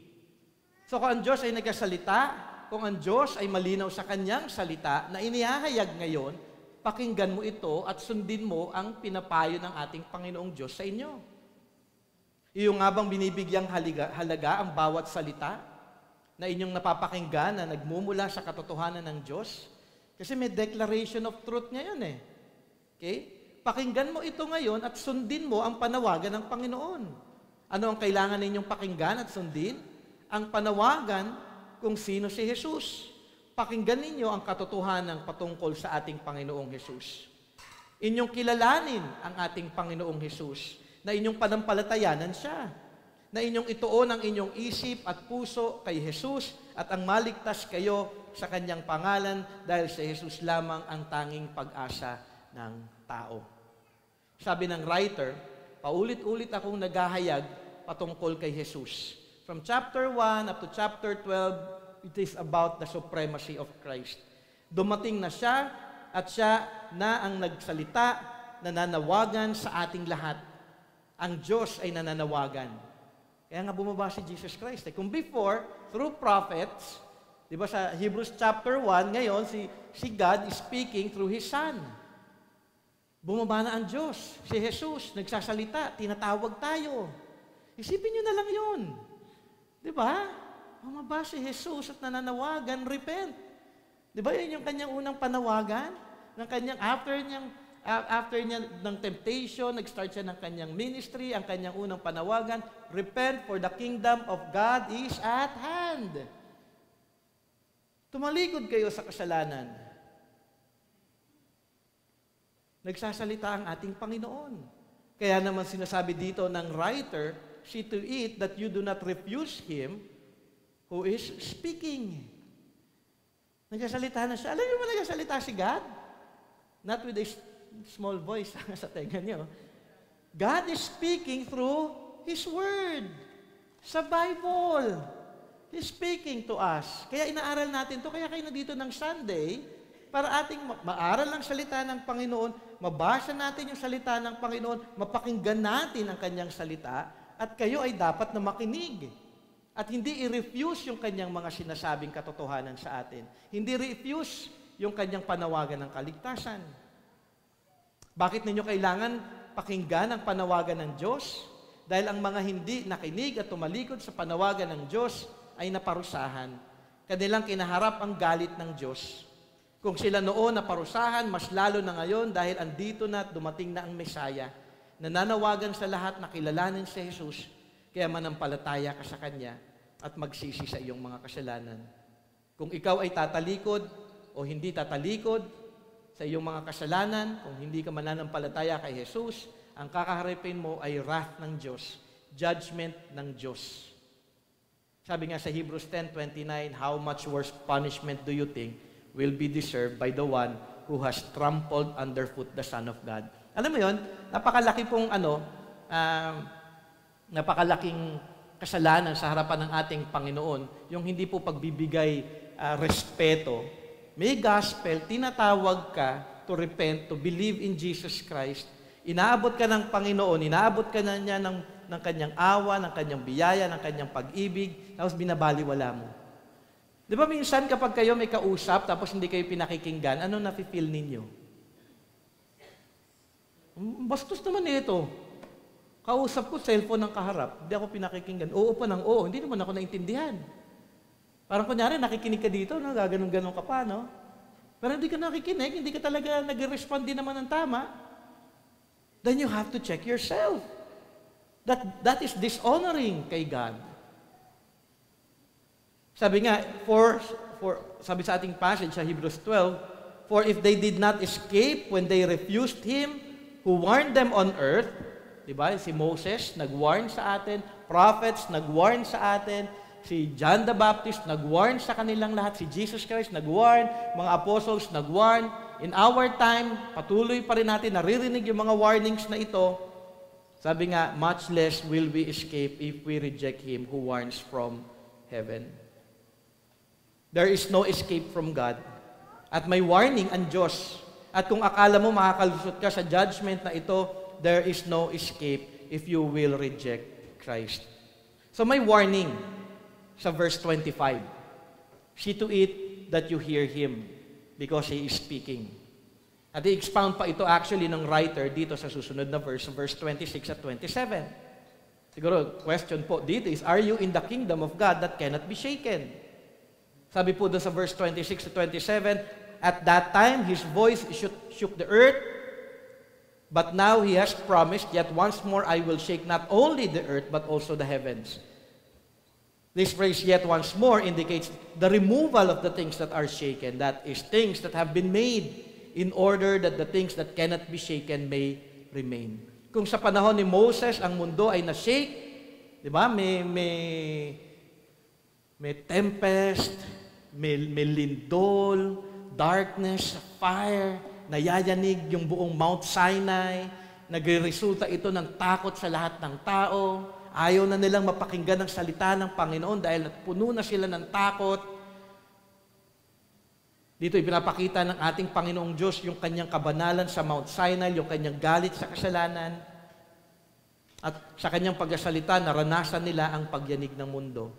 So kung ang Diyos ay nagkasalita, kung ang Diyos ay malinaw sa Kanyang salita na inihahayag ngayon, pakinggan mo ito at sundin mo ang pinapayo ng ating Panginoong Diyos sa inyo. Iyong nga bang binibigyang halaga ang bawat salita na inyong napapakinggan na nagmumula sa katotohanan ng Diyos? Kasi may declaration of truth ngayon eh. Okay? Pakinggan mo ito ngayon at sundin mo ang panawagan ng Panginoon. Ano ang kailangan ninyong pakinggan at sundin? Ang panawagan kung sino si Jesus. Pakinggan ninyo ang katotohanan patungkol sa ating Panginoong Jesus. Inyong kilalanin ang ating Panginoong Jesus na inyong panampalatayanan siya. Na inyong ituon ang inyong isip at puso kay Jesus at ang maligtas kayo sa Kanyang pangalan dahil sa Jesus lamang ang tanging pag-asa ng tao. Sabi ng writer, paulit-ulit akong naghahayag patungkol kay Jesus. From chapter 1 up to chapter 12, it is about the supremacy of Christ. Dumating na siya at siya na ang nagsalita, nananawagan sa ating lahat. Ang Diyos ay nananawagan. Kaya nga bumaba si Jesus Christ. Kung before, through prophets, di ba sa Hebrews chapter 1, ngayon si God is speaking through His Son. Bumaba na ang Diyos, si Jesus, nagsasalita, tinatawag tayo. Isipin nyo na lang yun. Di ba? Bumaba si Jesus at nananawagan, repent. Di ba yun yung kanyang unang panawagan? Ng kanyang, after niya ng temptation, nag-start siya ng kanyang ministry, ang kanyang unang panawagan, repent for the kingdom of God is at hand. Tumalikod kayo sa kasalanan. Nagsasalita ang ating Panginoon. Kaya naman sinasabi dito ng writer, see to it that you do not refuse Him who is speaking. Nagsasalita na siya. Alam niyo ba nagsasalita si God? Not with a small voice sa tenga niyo. God is speaking through His Word. Sa Bible. He's speaking to us. Kaya inaaral natin to. Kaya kayo nandito ng Sunday para ating maaral ang salita ng Panginoon, mabasa natin yung salita ng Panginoon, mapakinggan natin ang Kanyang salita, at kayo ay dapat na makinig. At hindi i-refuse yung Kanyang mga sinasabing katotohanan sa atin. Hindi refuse yung Kanyang panawagan ng kaligtasan. Bakit ninyo kailangan pakinggan ang panawagan ng Diyos? Dahil ang mga hindi nakinig at tumalikod sa panawagan ng Diyos ay naparusahan. Kanilang kinaharap ang galit ng Diyos. Kung sila noon naparusahan, mas lalo na ngayon dahil andito na at dumating na ang Mesaya. Nananawagan sa lahat na kilalanin si Jesus, kaya manampalataya ka sa Kanya at magsisi sa iyong mga kasalanan. Kung ikaw ay tatalikod o hindi tatalikod sa iyong mga kasalanan, kung hindi ka mananampalataya kay Jesus, ang kakaharapin mo ay wrath ng Diyos, judgment ng Diyos. Sabi nga sa Hebrews 10:29, how much worse punishment do you think will be deserved by the one who has trampled underfoot the Son of God? Alam mo yon, napakalaki pong napakalaking kasalanan sa harapan ng ating Panginoon, yung hindi po pagbibigay respeto. May gospel, tinatawag ka to repent, to believe in Jesus Christ. Inaabot ka ng Panginoon, inaabot ka na niya ng Kanyang awa, ng Kanyang biyaya, ng Kanyang pag-ibig, tapos binabaliwala mo. Di ba minsan kapag kayo may kausap tapos hindi kayo pinakikinggan, ano nafe-feel ninyo? Bastos naman ito. Kausap ko, cellphone ng kaharap. Hindi ako pinakikinggan. Oo pa ng oo. Hindi naman ako naintindihan. Parang kunyari, nakikinig ka dito, no? Gaganon-ganon ka pa, no? Pero hindi ka nakikinig, hindi ka talaga nag-respond din naman ng tama. Then you have to check yourself. That is dishonoring kay God. Sabi nga, sabi sa ating passage sa Hebrews 12, for if they did not escape when they refused Him who warned them on earth, diba? Si Moses, nag-warn sa atin. Prophets, nag-warn sa atin. Si John the Baptist, nag-warn sa kanilang lahat. Si Jesus Christ, nag-warn. Mga apostles, nag-warn. In our time, patuloy pa rin natin, naririnig yung mga warnings na ito. Sabi nga, much less will we escape if we reject Him who warns from heaven. There is no escape from God. At may warning ang Diyos. At kung akala mo makakalusot ka sa judgment na ito, there is no escape if you will reject Christ. So may warning sa verse 25. See to it that you hear Him because He is speaking. At i-expound pa ito actually ng writer dito sa susunod na verse 26 at 27. Siguro, question po dito is, are you in the kingdom of God that cannot be shaken? Sabi po doon sa verse 26 to 27, at that time, His voice shook the earth, but now He has promised, yet once more I will shake not only the earth, but also the heavens. This phrase, yet once more, indicates the removal of the things that are shaken. That is, things that have been made in order that the things that cannot be shaken may remain. Kung sa panahon ni Moses, ang mundo ay na-shake, di ba? May tempest, may lindol, darkness, fire, nayayanig yung buong Mount Sinai, nagre-resulta ito ng takot sa lahat ng tao, ayaw na nilang mapakinggan ang salita ng Panginoon dahil puno na sila ng takot. Dito ipinapakita ng ating Panginoong Diyos yung kanyang kabanalan sa Mount Sinai, yung kanyang galit sa kasalanan, at sa kanyang pagsasalita, naranasan nila ang pagyanig ng mundo.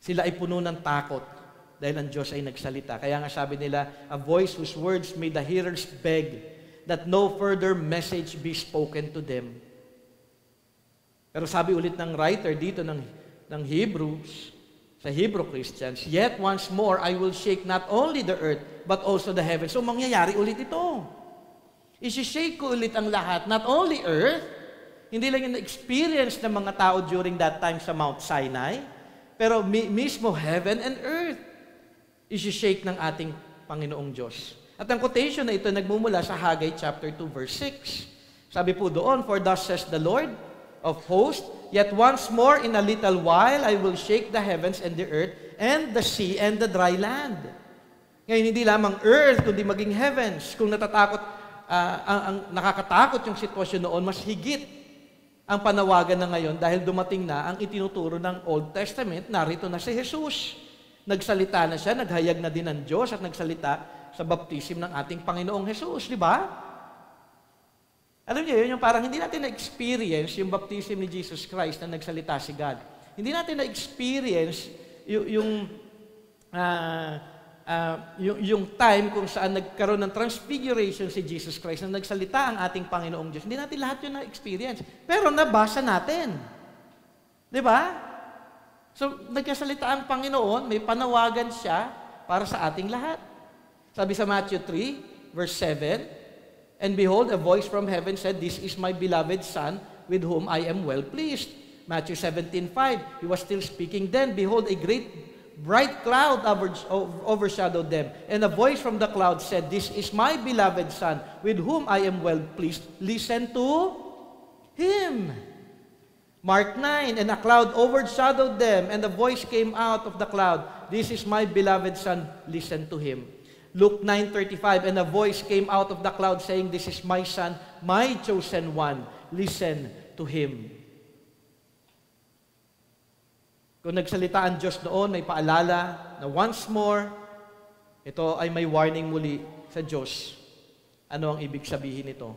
Sila ay puno ng takot dahil ang Diyos ay nagsalita. Kaya nga sabi nila, a voice whose words made the hearers beg that no further message be spoken to them. Pero sabi ulit ng writer dito ng Hebrews, sa Hebrew Christians, yet once more I will shake not only the earth, but also the heavens. So mangyayari ulit ito. Isi-shake ko ulit ang lahat, not only earth, hindi lang yung experience ng mga tao during that time sa Mount Sinai, pero mismo heaven and earth. Isi-shake ng ating Panginoong Diyos. At ang quotation na ito nagmumula sa Haggai chapter 2 verse 6. Sabi po doon, for thus says the Lord of hosts, yet once more in a little while I will shake the heavens and the earth and the sea and the dry land. Ngayon hindi lamang earth kundi maging heavens. Kung ang nakakatakot yung sitwasyon noon, mas higit ang panawagan na ngayon dahil dumating na ang itinuturo ng Old Testament, narito na si Jesus. Nagsalita na siya, naghayag na din ng Diyos at nagsalita sa baptism ng ating Panginoong Jesus, di ba? Alam niyo, yun yung parang hindi natin na-experience yung baptism ni Jesus Christ na nagsalita si God. Hindi natin na-experience yung time kung saan nagkaroon ng transfiguration si Jesus Christ na nagsalita ang ating Panginoong Diyos. Hindi natin lahat yun na-experience. Pero nabasa natin. Di ba? So, nagkasalita ang Panginoon, may panawagan siya para sa ating lahat. Sabi sa Matthew 3, verse 7, and behold, a voice from heaven said, this is my beloved Son, with whom I am well pleased. Matthew 17:5, He was still speaking then. Behold, a great bright cloud overshadowed them. And a voice from the cloud said, this is my beloved Son, with whom I am well pleased. Listen to Him. Mark 9, and a cloud overshadowed them, and a voice came out of the cloud, this is my beloved Son, listen to Him. Luke 9:35, and a voice came out of the cloud saying, this is my Son, my chosen one, listen to Him. Kung nagsalita ang Diyos noon, may paalala na once more, ito ay may warning muli sa Diyos. Ano ang ibig sabihin nito?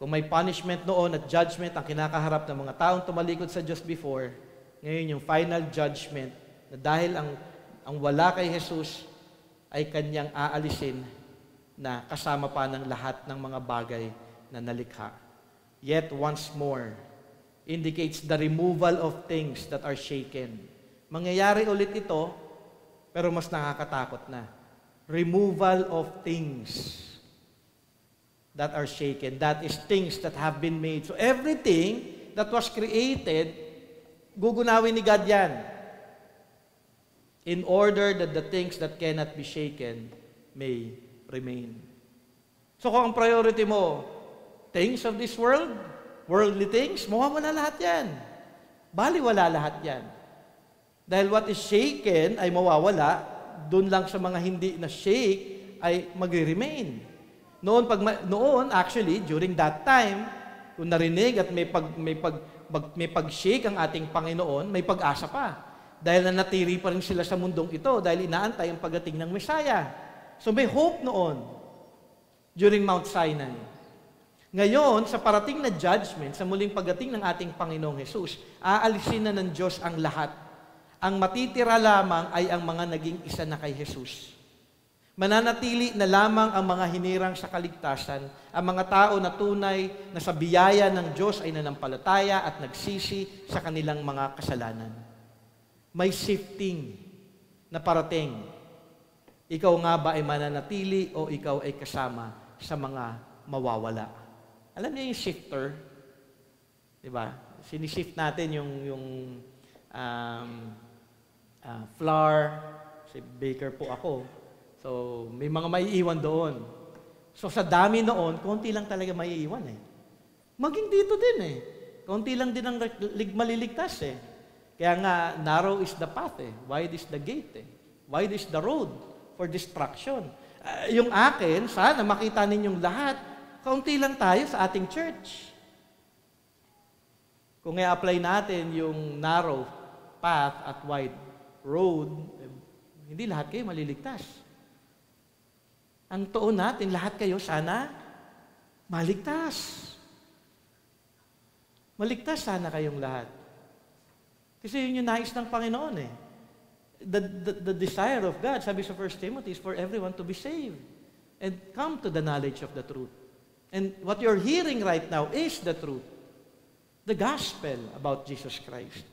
Kung may punishment noon at judgment ang kinakaharap ng mga taong tumalikod sa Diyos before, Ngayon yung final judgment na dahil ang wala kay Jesus ay kanyang aalisin na kasama pa ng lahat ng mga bagay na nalikha. Yet once more, indicates the removal of things that are shaken. Mangyayari ulit ito, pero mas nakakatakot na. Removal of things that are shaken. That is things that have been made. So everything that was created, gugunawin ni God yan. In order that the things that cannot be shaken may remain. So kung ang priority mo, things of this world, worldly things, mawawala lahat yan. Baliwala lahat yan. Dahil what is shaken ay mawawala, dun lang sa mga hindi na shake ay magre-remain. Noon, actually, during that time, kung narinig at may pag-shake ang ating Panginoon, may pag-asa pa. Dahil nanatili pa rin sila sa mundong ito, dahil inaantay ang pagdating ng Messiah. So may hope noon, during Mount Sinai. Ngayon, sa parating na judgment, sa muling pagdating ng ating Panginoong Jesus, aalisin na ng Diyos ang lahat. Ang matitira lamang ay ang mga naging isa na kay Jesus. Mananatili na lamang ang mga hinirang sa kaligtasan, ang mga tao na tunay na sa biyaya ng Diyos ay nanampalataya at nagsisi sa kanilang mga kasalanan. May shifting na parating. Ikaw nga ba ay mananatili o ikaw ay kasama sa mga mawawala? Alam niyo yung shifter? Diba? Sinishift natin yung flour. Si baker po ako. So, may mga maiiwan doon. So, sa dami noon, konti lang talaga maiiwan eh. Maging dito din eh. Konti lang din ang maliligtas eh. Kaya nga, narrow is the path eh. Wide is the gate eh. Wide is the road for destruction. Yung akin, sana makita ninyong lahat, kaunti lang tayo sa ating church. Kung i-apply natin yung narrow path at wide road, hindi lahat kayo maliligtas. Ang tuon natin, lahat kayo sana maligtas. Maligtas sana kayong lahat. Kasi yun yung nais ng Panginoon eh. The desire of God, sabi sa 1 Timothy, is for everyone to be saved and come to the knowledge of the truth. And what you're hearing right now is the truth. The gospel about Jesus Christ.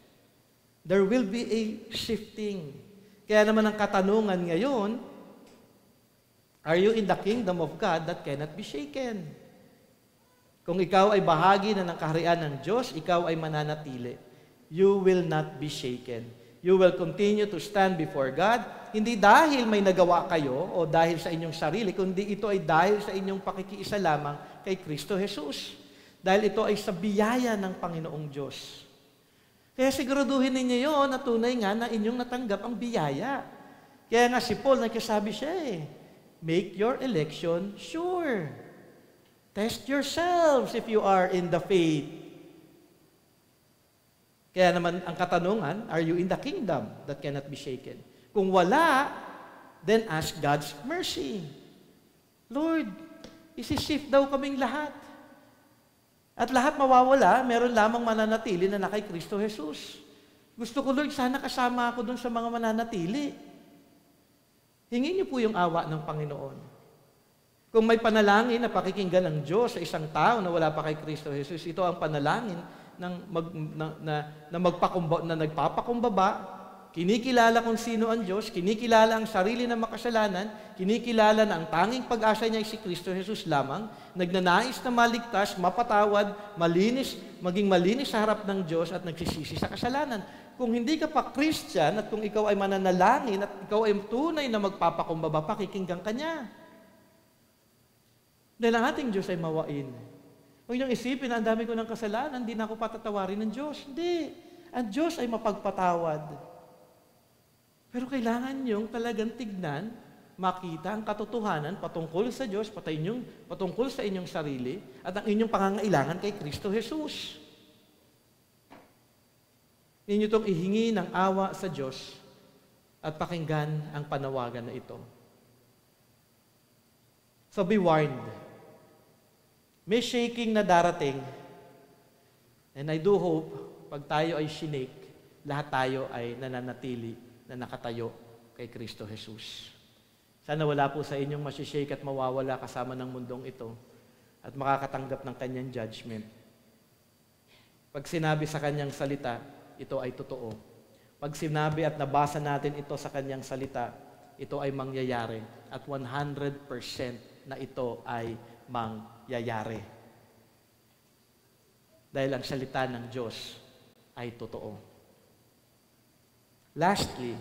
There will be a shifting. Kaya naman ang katanungan ngayon, are you in the kingdom of God that cannot be shaken? Kung ikaw ay bahagi na ng kaharian ng Diyos, ikaw ay mananatili. You will not be shaken. You will continue to stand before God, hindi dahil may nagawa kayo o dahil sa inyong sarili, kundi ito ay dahil sa inyong pakikiisa lamang kay Kristo Jesus. Dahil ito ay sa biyaya ng Panginoong Diyos. Kaya siguraduhin ninyo yun na tunay nga na inyong natanggap ang biyaya. Kaya nga si Paul, nagkasabi siya eh, make your election sure. Test yourselves if you are in the faith. Kaya naman ang katanungan, are you in the kingdom that cannot be shaken? Kung wala, then ask God's mercy. Lord, isi-shift daw kaming lahat. At lahat mawawala, meron lamang mananatili na kay Kristo Jesus. Gusto ko, Lord, sana kasama ako dun sa mga mananatili. Hingin niyo po yung awa ng Panginoon. Kung may panalangin na pakikinggan ng Diyos sa isang tao na wala pa kay Kristo Jesus, ito ang panalangin na nagpapakumbaba, kinikilala kung sino ang Diyos, kinikilala ang sarili ng makasalanan, kinikilala na ang tanging pag-asa niya ay si Kristo Jesus lamang, nagnanais na maligtas, mapatawad, malinis, maging malinis sa harap ng Diyos at nagsisisi sa kasalanan. Kung hindi ka pa Christian at kung ikaw ay mananalangin at ikaw ay tunay na magpapakumbaba, pakikinggan ka niya. Dahil ang ating Diyos ay mawain. Huwag niyong isipin na ang dami ko ng kasalanan, hindi na ako patatawarin ng Diyos. Hindi. Ang Diyos ay mapagpatawad. Pero kailangan niyong talagang tignan, makita ang katotohanan patungkol sa Diyos, patungkol sa inyong sarili, at ang inyong pangangailangan kay Kristo Jesus. Ninyo itong ihingi ng awa sa Diyos at pakinggan ang panawagan na ito. So be warned. May shaking na darating, and I do hope, pag tayo ay shinake, lahat tayo ay nananatili na nakatayo kay Kristo Jesus. Sana wala po sa inyong masishake at mawawala kasama ng mundong ito at makakatanggap ng kanyang judgment. Pag sinabi sa kanyang salita, ito ay totoo. Pag sinabi at nabasa natin ito sa kanyang salita, ito ay mangyayari at 100% na ito ay mangyayari. Dahil ang salita ng Diyos ay totoo. Lastly,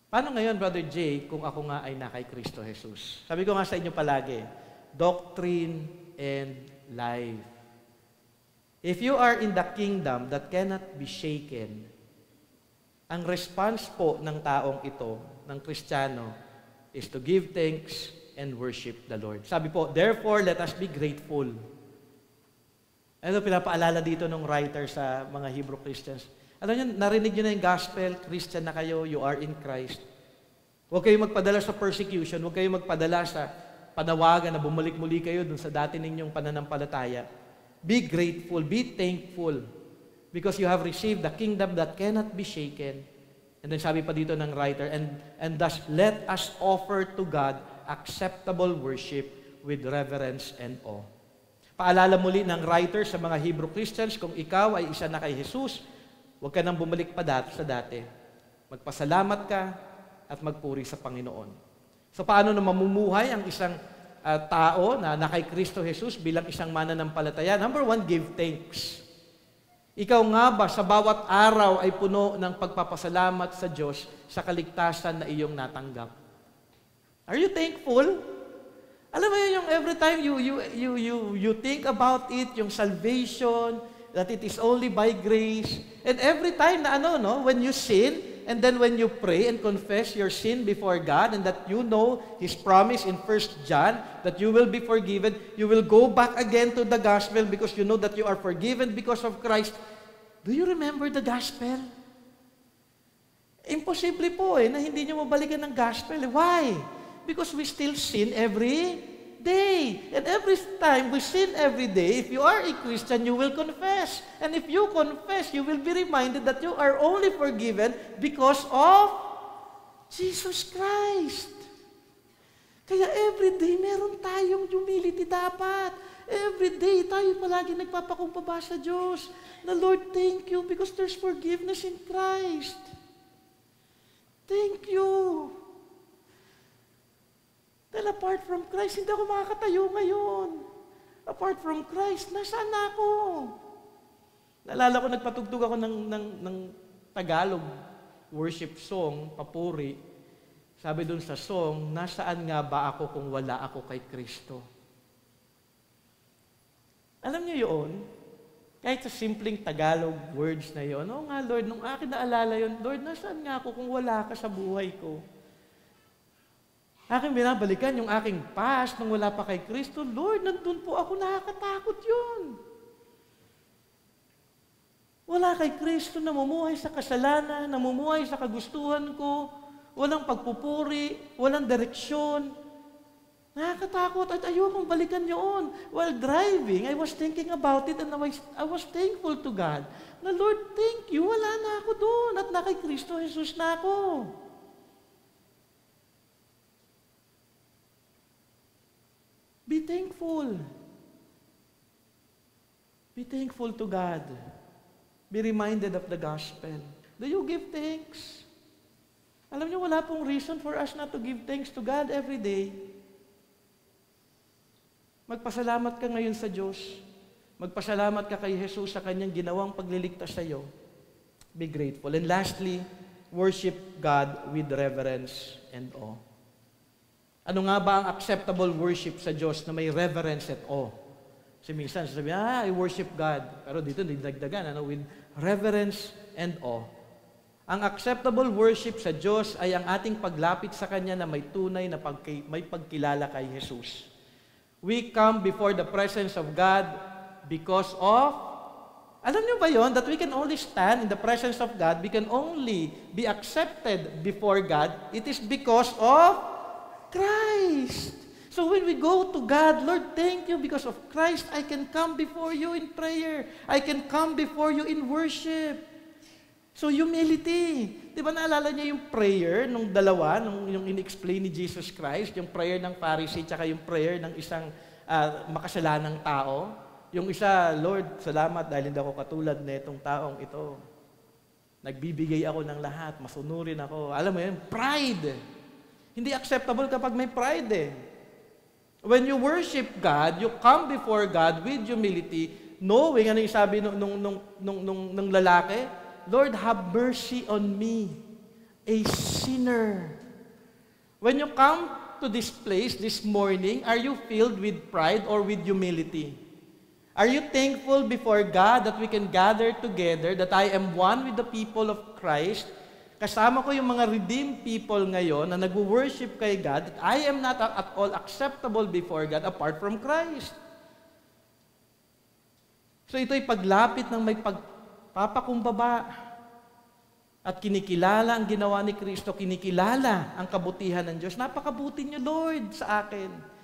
paano ngayon, Brother Jay, kung ako nga ay na kay Kristo Jesus? Sabi ko nga sa inyo palagi, doctrine and life. If you are in the kingdom that cannot be shaken, ang response po ng taong ito, ng Kristiyano, is to give thanks and worship the Lord. Sabi po, therefore, let us be grateful. Ano pinapaalala dito ng writer sa mga Hebrew Christians? Alam niyo, narinig niyo na yung gospel, Christian na kayo, you are in Christ. Huwag kayong magpadala sa persecution, huwag kayong magpadala sa panawagan na bumalik muli kayo dun sa dati ninyong pananampalataya. Be grateful, be thankful, because you have received the kingdom that cannot be shaken. And then sabi pa dito ng writer, and thus let us offer to God acceptable worship with reverence and awe. Paalala muli ng writer sa mga Hebrew Christians, kung ikaw ay isa na kay Jesus, huwag ka nang bumalik pa sa dati. Magpasalamat ka at magpuri sa Panginoon. So paano na mamumuhay ang isang tao na kay Kristo Jesus bilang isang mananampalataya? Number one, give thanks. Ikaw nga ba sa bawat araw ay puno ng pagpapasalamat sa Diyos sa kaligtasan na iyong natanggap? Are you thankful? Alam mo yung every time you think about it, yung salvation, that it is only by grace, and every time na when you sin, and then when you pray and confess your sin before God, and that you know His promise in 1 John, that you will be forgiven, you will go back again to the gospel because you know that you are forgiven because of Christ. Do you remember the gospel? Imposible po na hindi nyo mabalikan ng gospel. Why? Because we still sin every day. And every time we sin every day, if you are a Christian, you will confess. And if you confess, you will be reminded that you are only forgiven because of Jesus Christ. Kaya every day, meron tayong humility dapat. Every day, tayo palagi nagpapakumbaba sa Diyos. Na Lord, thank you because there's forgiveness in Christ. Thank you. Dahil apart from Christ, hindi ako makakatayo ngayon. Apart from Christ, nasaan na ako? Naalala ko, nagpatugtog ako ng Tagalog worship song, papuri. Sabi dun sa song, nasaan nga ba ako kung wala ako kay Kristo? Alam niyo yun? Kahit sa simpleng Tagalog words na yun, oo nga Lord, nung akin naalala yun, Lord, nasaan nga ako kung wala ka sa buhay ko? Aking binabalikan yung aking past nung wala pa kay Kristo, Lord, nandun po ako, nakakatakot yun. Wala kay Kristo, namumuhay sa kasalanan, namumuhay sa kagustuhan ko, walang pagpupuri, walang direksyon. Nakakatakot at ayokong balikan yun. While driving, I was thinking about it and I was thankful to God. Na Lord, thank you, wala na ako doon at na kay Kristo Jesus na ako. Be thankful. Be thankful to God. Be reminded of the gospel. Do you give thanks? Alam niyo, wala pong reason for us not to give thanks to God every day. Magpasalamat ka ngayon sa Diyos. Magpasalamat ka kay Jesus sa kanyang ginawang pagliligtas sa iyo. Be grateful. And lastly, worship God with reverence and awe. Ano nga ba ang acceptable worship sa Diyos na may reverence at awe? Kasi minsan sasabi, I worship God. Pero dito, didagdagan, with reverence and awe. Ang acceptable worship sa Diyos ay ang ating paglapit sa Kanya na may tunay na may pagkilala kay Jesus. We come before the presence of God because of, alam niyo ba yon, that we can only stand in the presence of God, we can only be accepted before God, it is because of Christ. So when we go to God, Lord, thank you because of Christ, I can come before you in prayer. I can come before you in worship. So humility. Di ba naalala niyo yung prayer nung dalawa, yung in-explain ni Jesus Christ, yung prayer ng Pharisee tsaka yung prayer ng isang makasalanang tao? Yung isa, Lord, salamat dahil hindi ako katulad na itong taong ito. Nagbibigay ako ng lahat, masunurin ako. Alam mo yun, pride. Hindi acceptable kapag may pride eh. When you worship God, you come before God with humility, knowing, ano yung sabi nung lalaki? Lord, have mercy on me, a sinner. When you come to this place this morning, are you filled with pride or with humility? Are you thankful before God that we can gather together, that I am one with the people of Christ? Kasama ko yung mga redeemed people ngayon na nag-worship kay God, that I am not at all acceptable before God apart from Christ. So ito'y paglapit ng may pagpapakumbaba at kinikilala ang ginawa ni Kristo, kinikilala ang kabutihan ng Diyos. Napakabuti niyo, Lord, sa akin.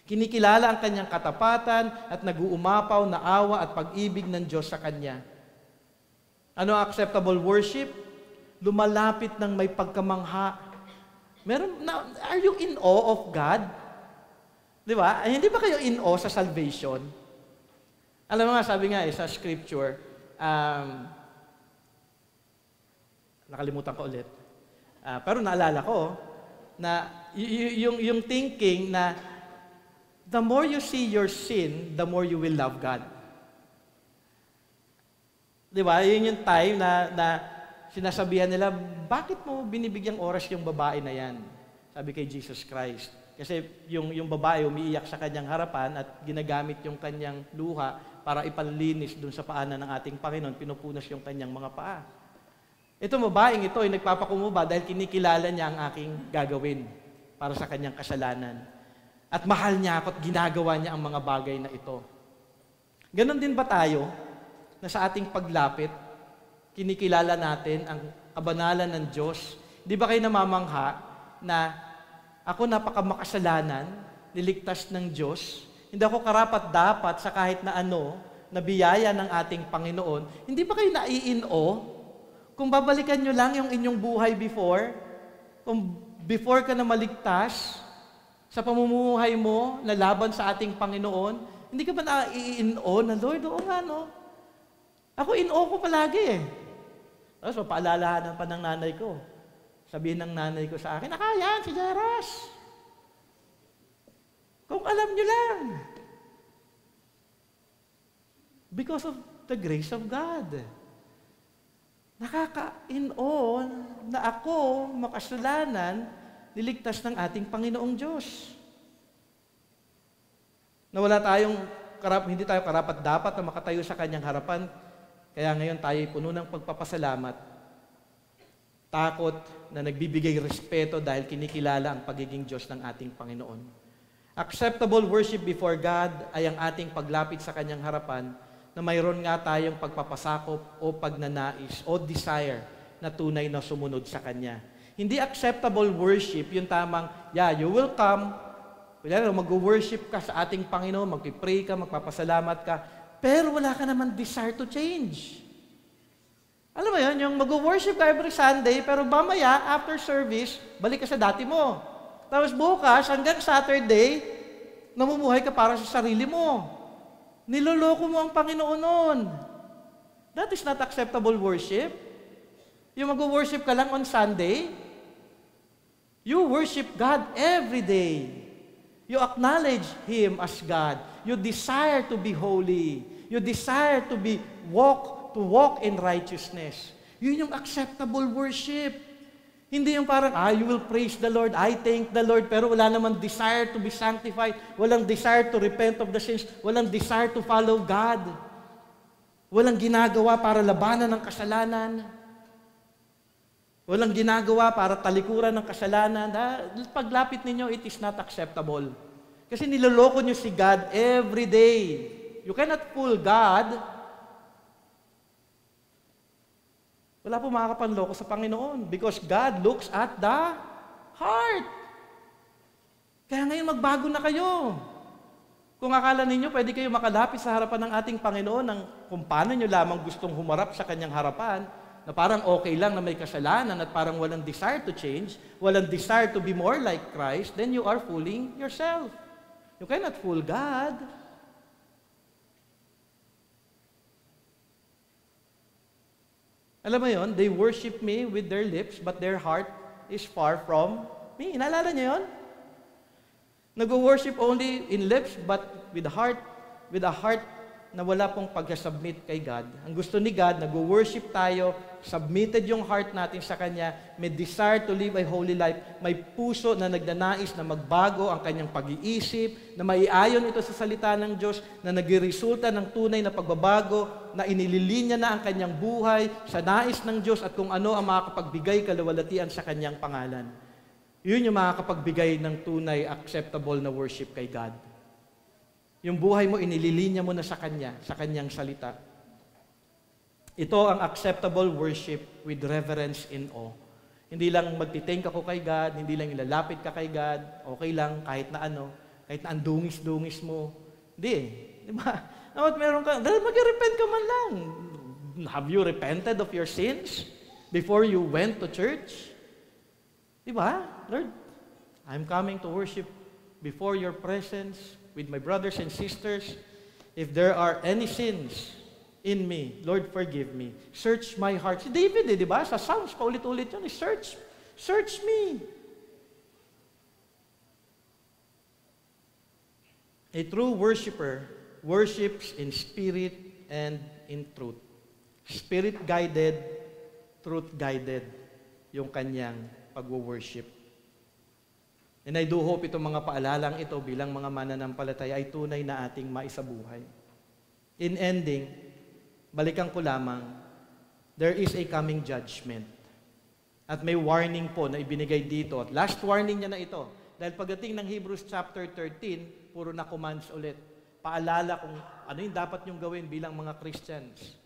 Kinikilala ang kanyang katapatan at nag-uumapaw na awa at pag-ibig ng Diyos sa kanya. Ano ang acceptable worship? Lumalapit ng may pagkamangha. Are you in awe of God? Di ba? Ay, hindi ba kayo in awe sa salvation? Alam mo nga, sabi nga sa scripture, nakalimutan ko ulit. Pero naalala ko na yung thinking na the more you see your sin, the more you will love God. Di ba? Yun yung time na sinasabihan nila, bakit mo binibigyang oras yung babae na yan? Sabi kay Jesus Christ. Kasi yung babae umiiyak sa kanyang harapan at ginagamit yung kanyang luha para ipanlinis dun sa paanan ng ating Panginoon, pinupunas yung kanyang mga paa. Itong babaeng ito ay nagpapakumuba dahil kinikilala niya ang aking gagawin para sa kanyang kasalanan. At mahal niya ako at ginagawa niya ang mga bagay na ito. Ganon din ba tayo na sa ating paglapit, kinikilala natin ang kabanalan ng Diyos? Di ba kayo namamangha na ako napakamakasalanan, niligtas ng Diyos, hindi ako karapat-dapat sa kahit na ano, na biyaya ng ating Panginoon? Hindi ba kayo nai-in-awe? Kung babalikan nyo lang yung inyong buhay before, kung before ka na maligtas, sa pamumuhay mo na laban sa ating Panginoon, hindi ka ba nai-in-awe na, Lord, oo nga no? Ako in-awe ko palagi eh. Tapos mapaalalahanan pa ng nanay ko. Sabihin ng nanay ko sa akin, yan, si Jaras. Kung alam nyo lang. Because of the grace of God. Nakaka-in-awe na ako, makasalanan, niligtas ng ating Panginoong Diyos. Na wala tayong, hindi tayo karapat-dapat na makatayo sa kanyang harapan. Kaya ngayon tayo puno ng pagpapasalamat, takot na nagbibigay respeto dahil kinikilala ang pagiging Diyos ng ating Panginoon. Acceptable worship before God ay ang ating paglapit sa kanyang harapan na mayroon nga tayong pagpapasakop o pagnanais o desire na tunay na sumunod sa Kanya. Hindi acceptable worship yung tamang, you will come, mag-worship ka sa ating Panginoon, mag-pray ka, magpapasalamat ka, pero wala ka naman desire to change. Alam mo yun, yung mag-worship ka every Sunday, pero mamaya, after service, balik ka sa dati mo. Tapos bukas, hanggang Saturday, namumuhay ka para sa sarili mo. Niloloko mo ang Panginoon noon. That is not acceptable worship. Yung mag-worship ka lang on Sunday, you worship God every day. You acknowledge Him as God. You desire to be holy. You desire to walk in righteousness. Yun yung acceptable worship. Hindi yung parang, you will praise the Lord, I thank the Lord, pero wala naman desire to be sanctified, walang desire to repent of the sins, walang desire to follow God. Walang ginagawa para labanan ng kasalanan. Walang ginagawa para talikuran ng kasalanan. Paglapit ninyo, it is not acceptable. Kasi niloloko nyo si God every day. You cannot fool God. Wala po makakapanloko sa Panginoon because God looks at the heart. Kaya ngayon magbago na kayo. Kung akala ninyo, pwede kayo makalapit sa harapan ng ating Panginoon ng kung paano nyo lamang gustong humarap sa Kanyang harapan, na parang okay lang na may kasalanan at parang walang desire to change, walang desire to be more like Christ, then you are fooling yourself. You cannot fool God. Alam mo yon, they worship me with their lips, but their heart is far from me. Naalala niyo yon? Nag-worship only in lips, but with a heart na wala pong pag-submit kay God. Ang gusto ni God, nag-worship tayo, submitted yung heart natin sa Kanya, may desire to live a holy life, may puso na nagnanais na magbago ang kanyang pag-iisip, na maiayon ito sa salita ng Diyos, na nagresulta ng tunay na pagbabago, na inililinya na ang kanyang buhay sa nais ng Diyos at kung ano ang makakapagbigay kaluwalhatian sa Kanyang pangalan. Yun yung makakapagbigay ng tunay, acceptable na worship kay God. Yung buhay mo, inililinya mo na sa Kanya, sa Kanyang salita. Ito ang acceptable worship with reverence in awe. Hindi lang magtithank ako kay God, hindi lang ilalapit ka kay God, okay lang kahit na ano, kahit na ang dungis-dungis mo. Hindi eh. Di ba? Dapat meron ka, dahil mag-repent ka man lang. Have you repented of your sins before you went to church? Di ba? Lord, I'm coming to worship before your presence with my brothers and sisters. If there are any sins in me, Lord, forgive me. Search my heart. Si David, di ba? Sa Psalms, paulit-ulit yun. Search me. A true worshiper worships in spirit and in truth. Spirit-guided, truth-guided yung kanyang pag-worship. And I do hope itong mga paalalang ito bilang mga mananampalataya ay tunay na ating maisabuhay. In ending, balikan ko lamang, there is a coming judgment. At may warning po na ibinigay dito. At last warning niya na ito. Dahil pagdating ng Hebrews chapter 13, puro na commands ulit. Paalala kung ano yung dapat niyong gawin bilang mga Christians.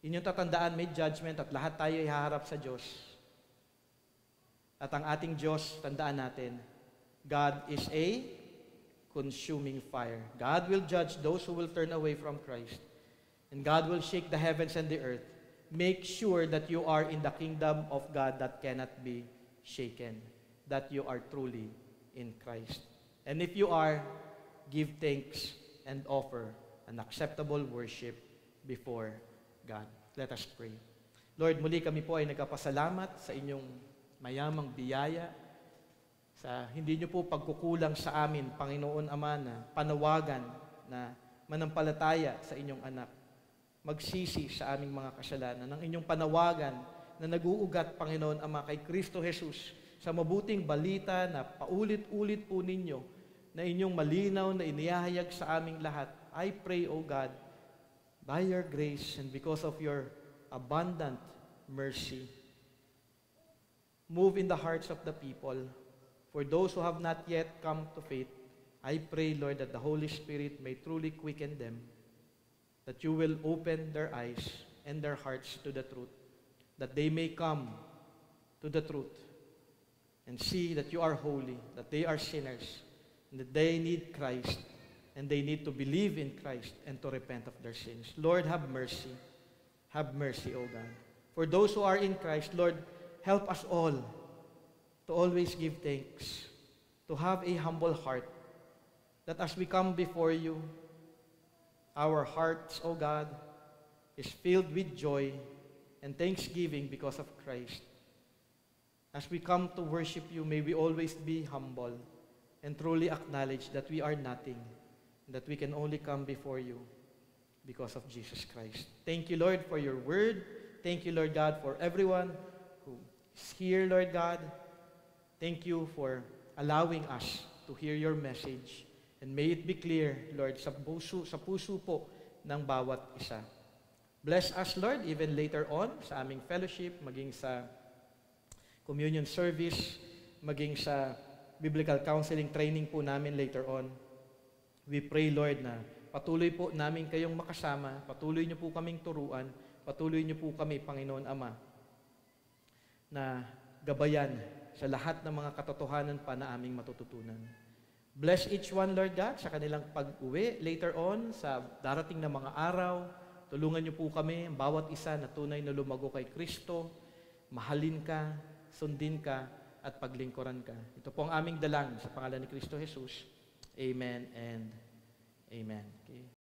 Inyong tatandaan, may judgment at lahat tayo ihaharap sa Diyos. At ang ating Diyos, tandaan natin, God is a consuming fire. God will judge those who will turn away from Christ. And God will shake the heavens and the earth. Make sure that you are in the kingdom of God that cannot be shaken. That you are truly in Christ. And if you are, give thanks and offer an acceptable worship before God. Let us pray. Lord, muli kami po ay nagkapasalamat sa inyong mayamang biyaya, sa hindi niyo po pagkukulang sa amin, Panginoon Ama, na panawagan na manampalataya sa inyong anak. Magsisi sa aming mga kasalanan. Ng inyong panawagan na nag-uugat, Panginoon Ama, kay Kristo Jesus sa mabuting balita na paulit-ulit po ninyo na inyong malinaw na inihahayag sa aming lahat. I pray, O God, by your grace and because of your abundant mercy, move in the hearts of the people. For those who have not yet come to faith, I pray, Lord, that the Holy Spirit may truly quicken them, that you will open their eyes and their hearts to the truth, that they may come to the truth and see that you are holy, that they are sinners, and that they need Christ, and they need to believe in Christ and to repent of their sins. Lord, have mercy. Have mercy, O God. For those who are in Christ, Lord, help us all to always give thanks, to have a humble heart, that as we come before you, our hearts, O God, is filled with joy and thanksgiving because of Christ. As we come to worship you, may we always be humble and truly acknowledge that we are nothing, and that we can only come before you because of Jesus Christ. Thank you, Lord, for your word. Thank you, Lord God, for everyone who is here, Lord God. Thank you for allowing us to hear your message. And may it be clear, Lord, sa puso po ng bawat isa. Bless us, Lord, even later on sa aming fellowship, maging sa communion service, maging sa biblical counseling training po namin later on. We pray, Lord, na patuloy po namin kayong makasama, patuloy niyo po kaming turuan, patuloy niyo po kami, Panginoon Ama, na gabayan sa lahat ng mga katotohanan pa na aming matututunan. Bless each one, Lord God, sa kanilang pag-uwi later on, sa darating na mga araw, Tulungan niyo po kami, ang bawat isa na tunay na lumago kay Kristo, mahalin ka, sundin ka, at paglingkuran ka. Ito po ang aming dalangin sa pangalan ni Kristo Jesus. Amen and Amen. Okay.